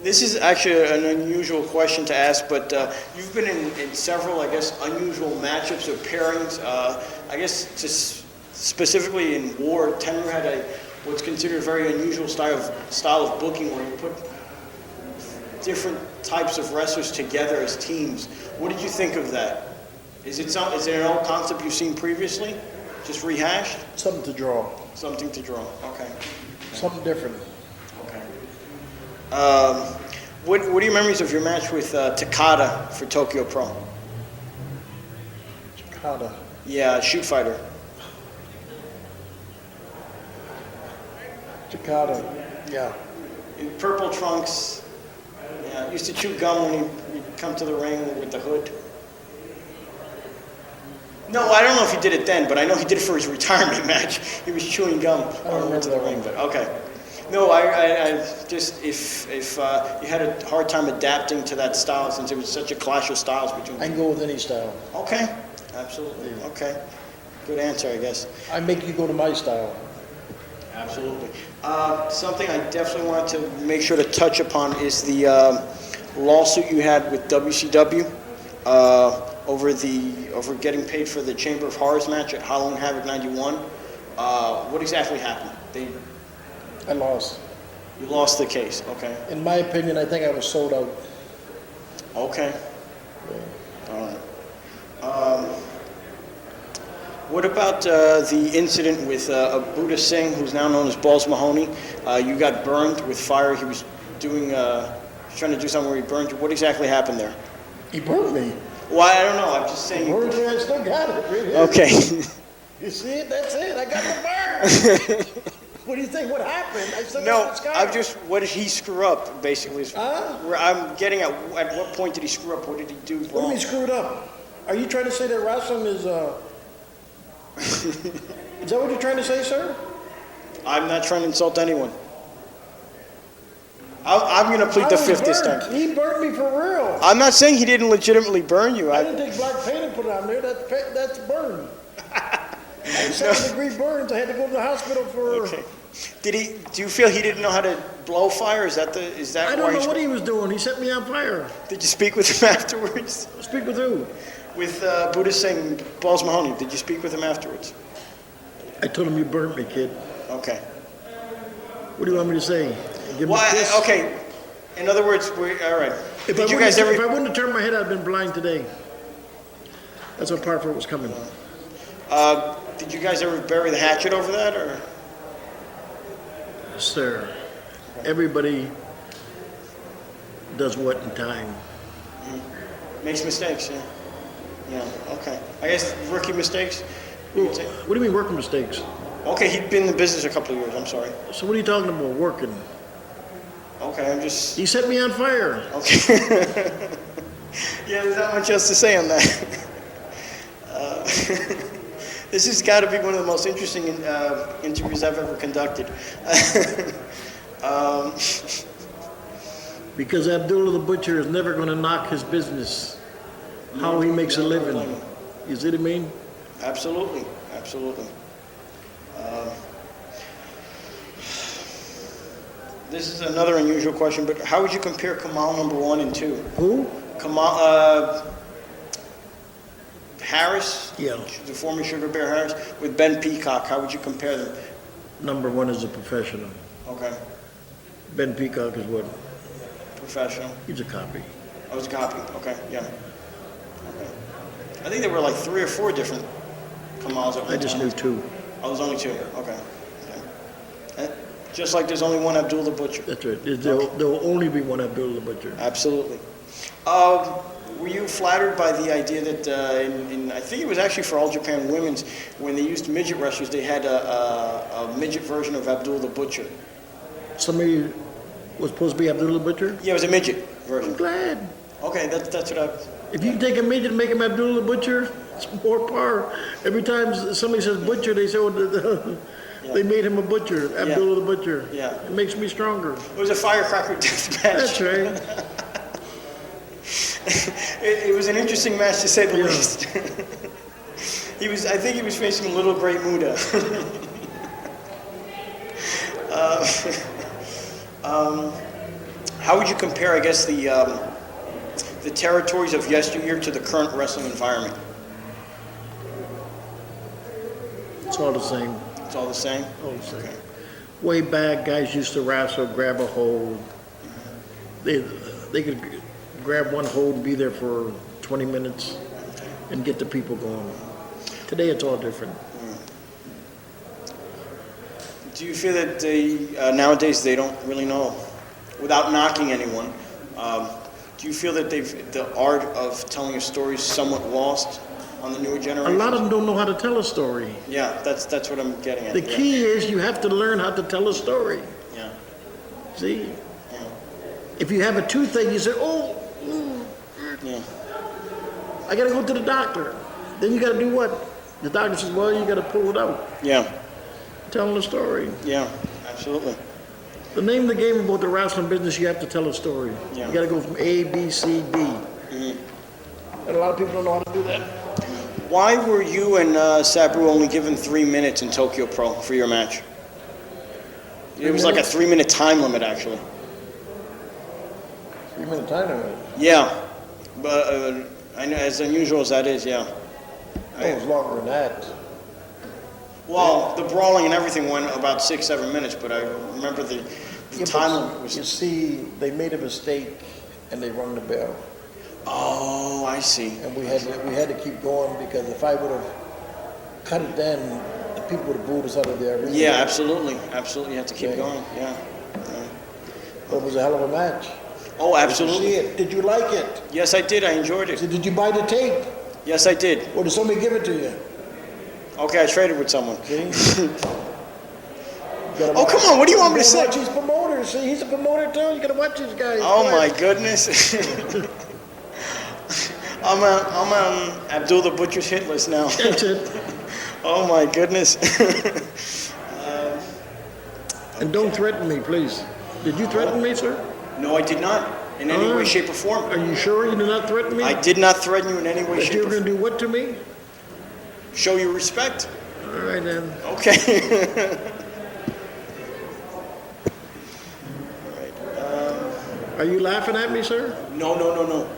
This is actually an unusual question to ask, but you've been in several, I guess, unusual matchups or pairings. I guess specifically in War, Tenru had what's considered a very unusual style of booking where you put different types of wrestlers together as teams. What did you think of that? Is it an old concept you've seen previously? Just rehashed? Something to draw, Something to draw, okay, something different. okay. What are your memories of your match with Takada for Tokyo Pro? How Yeah, shoot fighter. Jakarta, yeah. In purple trunks. Yeah, used to chew gum when he'd come to the ring with the hood. No, I don't know if he did it then, but I know he did it for his retirement match. He was chewing gum on the way to the ring, but okay. No, I just, if you had a hard time adapting to that style since it was such a clash of styles between I can go with any style. Okay, absolutely, okay. Good answer, I guess. I make you go to my style. Absolutely. Something I definitely wanted to make sure to touch upon is the lawsuit you had with WCW over getting paid for the Chamber of Horrors match at Halloween Havoc 91. What exactly happened? I lost. You lost the case, okay. In my opinion, I think I was sold out. Okay, all right. What about the incident with Buddha Singh, who's now known as Balls Mahoney? You got burned with fire. He was trying to do something where he burned you. What exactly happened there? He burned me. Well, I don't know. I'm just saying. He burned me, I still got it. Right here. Okay. You see it? That's it. I got the burn. What do you think? What happened? I still No, got the scar. what did he screw up, basically? Huh? Where I'm getting at what point did he screw up? What did he do What do you wrong? mean screwed up? Are you trying to say that wrestling is Is that what you're trying to say, sir? I'm not trying to insult anyone. I'm going to plead the I was fifth this burned. time. He burned me for real. I'm not saying he didn't legitimately burn you. I didn't take black paint and put it on there. That's burn. I had 7-degree burns. I had to go to the hospital for. Okay. Do you feel he didn't know how to blow fire? Is that I why don't know what he was doing. He set me on fire. Did you speak with him afterwards? Speak with who? With Buddha Singh, Balls Mahoney. Did you speak with him afterwards? I told him you burnt me, kid. Okay. What do you want me to say? Give him a Well, kiss? okay. In other words, all right. If Did you I guys wouldn't- If I ever? wouldn't have turned my head, I'd have been blind today. That's what part for it was coming. Did you guys ever bury the hatchet over that, or? Sir, everybody does what in time. Makes mistakes, yeah. Yeah, okay. I guess rookie mistakes? You would say? What do you mean working mistakes? Okay, he'd been in the business a couple of years, I'm sorry. So what are you talking about, working? Okay, I'm just, He set me on fire. okay. Yeah, there's not much else to say on that. This has got to be one of the most interesting interviews I've ever conducted. Because Abdullah the Butcher is never going to knock his business, how he makes a living. You see what I mean? Absolutely, absolutely. This is another unusual question, but how would you compare Kamal number 1 and 2? Who? Kamal Harris, Yeah. the former Sugar Bear Harris, with Ben Peacock. How would you compare them? Number one is a professional. Okay, Ben Peacock is what? professional. He's a copy. I was a copy. Okay, yeah. Okay. I think there were like 3 or 4 different Kamals at one I just time. knew two. Oh, there's only 2. Okay. Just like there's only one Abdul the Butcher. That's right. There'll only be one Abdullah the Butcher. Absolutely. Were you flattered by the idea that I think it was actually for All Japan Women's, when they used midget wrestlers, they had a midget version of Abdul the Butcher? Somebody was supposed to be Abdullah the Butcher? Yeah, it was a midget I'm version. glad. Okay, that's what I... If you take a midget and make him Abdullah the Butcher, it's more power. Every time somebody says butcher, they say, they made him a butcher, Abdullah the Butcher. Yeah. It makes me stronger. It was a firecracker death match. That's right. It was an interesting match to say the Yeah. least. I think he was facing Little Great Muda. How would you compare, I guess, the territories of yesteryear to the current wrestling environment? It's all the same. It's all the same? All the same. Okay. Way back, guys used to wrestle, grab a hold. They could grab one hold and be there for 20 minutes. and get the people going. Today, it's all different. Do you feel that nowadays they don't really know, without knocking anyone, do you feel that the art of telling a story is somewhat lost on the newer A generation? lot of them don't know how to tell a story. Yeah, that's what I'm getting at. The yeah. key is you have to learn how to tell a story. Yeah. See? Yeah. If you have a toothache, you say, oh, Yeah. I gotta go to the doctor. Then you gotta do what? The doctor says, well, you gotta pull it out. Yeah. Telling a story. Yeah. Absolutely. The name of the game about the wrestling business, you have to tell a story. Yeah. You gotta go from A, B, C, D. Mm-hmm. And a lot of people don't know how to do that. Why were you and Sabru only given 3 minutes in Tokyo Pro for your match? It was like a 3-minute time limit, actually. 3-minute time limit. Yeah. But I know, as unusual as that is, yeah. Oh, it was longer than that. Well, the brawling and everything went about 6-7 minutes, but I remember the Yeah, time but limit was. You see, they made a mistake and they rung the bell. Oh, I see. And we had to keep going because if I would have cut it then, the people would have booed us out of there. Yeah, absolutely. Absolutely. You have to keep Okay. going. Yeah. Yeah. But it was a hell of a match. Oh, Did you absolutely. see it? Did you like it? Yes, I did. I enjoyed it. So did you buy the tape? Yes, I did. Or did somebody give it to you? Okay, I traded with someone. See? Oh, come on. What do you want me to say? Watch these promoters. See, he's a promoter too. You gotta watch these guys. Oh, Come my on. goodness. I'm on Abdullah the Butcher's hit list now. That's it. Oh, my goodness. And don't threaten me, please. Did you threaten me, sir? No, I did not. In any way, shape, or Are form. you sure you did not threaten me? I did not threaten you in any way, But shape, you or were form. gonna do what to me? Show you respect. All right then. Okay. Are you laughing at me, sir? No.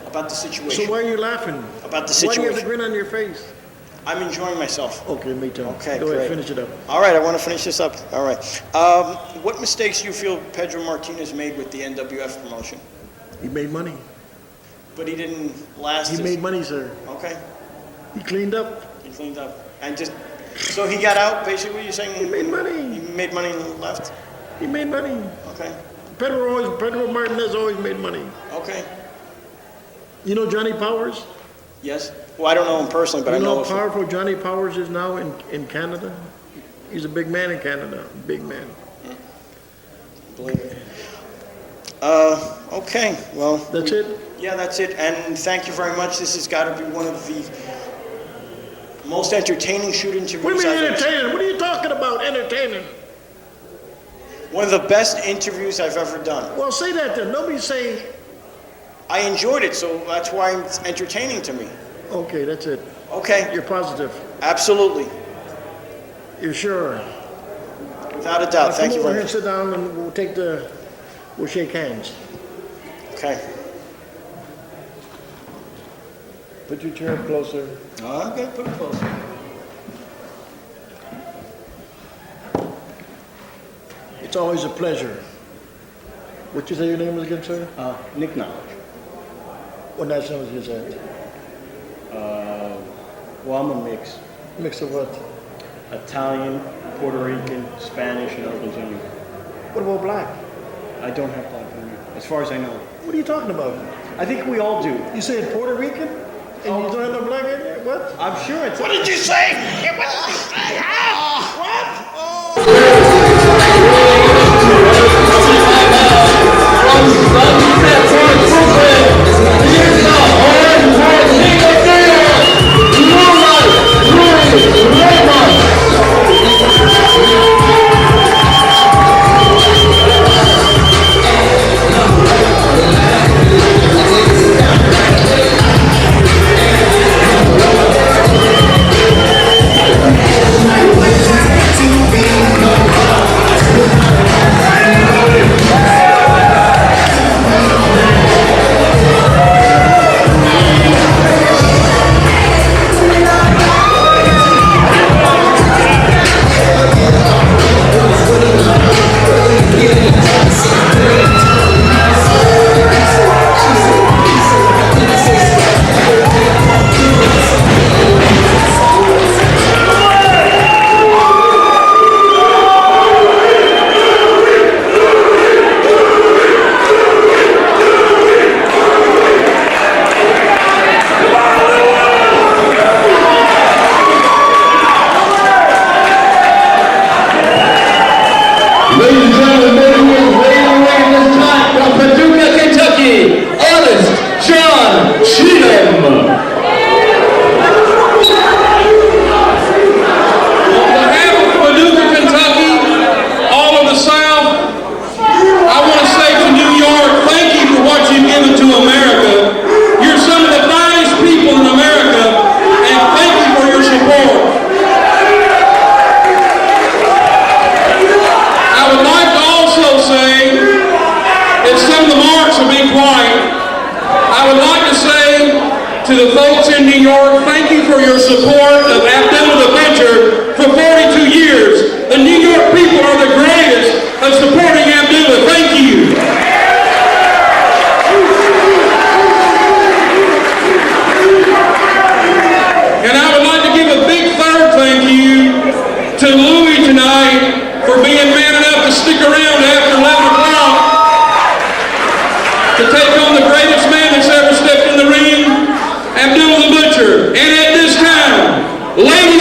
About the situation. So why are you laughing? About the Why do you have the situation. grin on your face? I'm enjoying myself. Okay, me too. Okay, Go ahead, great. finish it up. All right, I want to finish this up. All right. What mistakes do you feel Pedro Martinez made with the NWF promotion? He made money. But he didn't last. He made money, sir. Okay. He cleaned up. He cleaned up. And just. So he got out, basically, you're saying? He made He money. made money and left? He made money. Okay. Pedro Martinez always made money. Okay. You know Johnny Powers? Yes? Well, I don't know him personally, but You I know know how powerful Johnny Powers is now in Canada? He's a big man in Canada. Big man. Believe it. Okay. Well. That's it? Yeah, that's it. And thank you very much. This has got to be one of the most entertaining shoot What do interviews you mean I've ever seen. entertaining? What are you talking about, entertaining? One of the best interviews I've ever done. Well, say that then. Nobody say, I enjoyed it, so that's why it's entertaining to me. okay, that's it. Okay, You're positive. absolutely. You're sure. Without a doubt. Thank you Come over very here and much. sit down and we'll shake hands. Okay. Put your chair up closer. Okay, put it closer. It's always a pleasure. What you say your name was again, sir? Nick Knowledge. What nationality is that? Well, I'm a mix. Mix of what? Italian, Puerto Rican, Spanish, and Argentinian. What about black? I don't have black in me, as far as I know. What are you talking about? I think we all do. You said Puerto Rican? And you don't have no black in there? What? I'm sure it's... What did you say? What did you say? Huh? the folks in New York, thank you for your support of Abdullah the Butcher for 42 years. The New York people are the greatest of supporting Abdullah. Thank you. And I would like to give a big third thank you to Louis tonight for being man enough to stick around after 11 o'clock to take on the greatest man that's ever stepped in the ring, Abdullah the Butcher. And at this time, ladies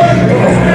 Lord.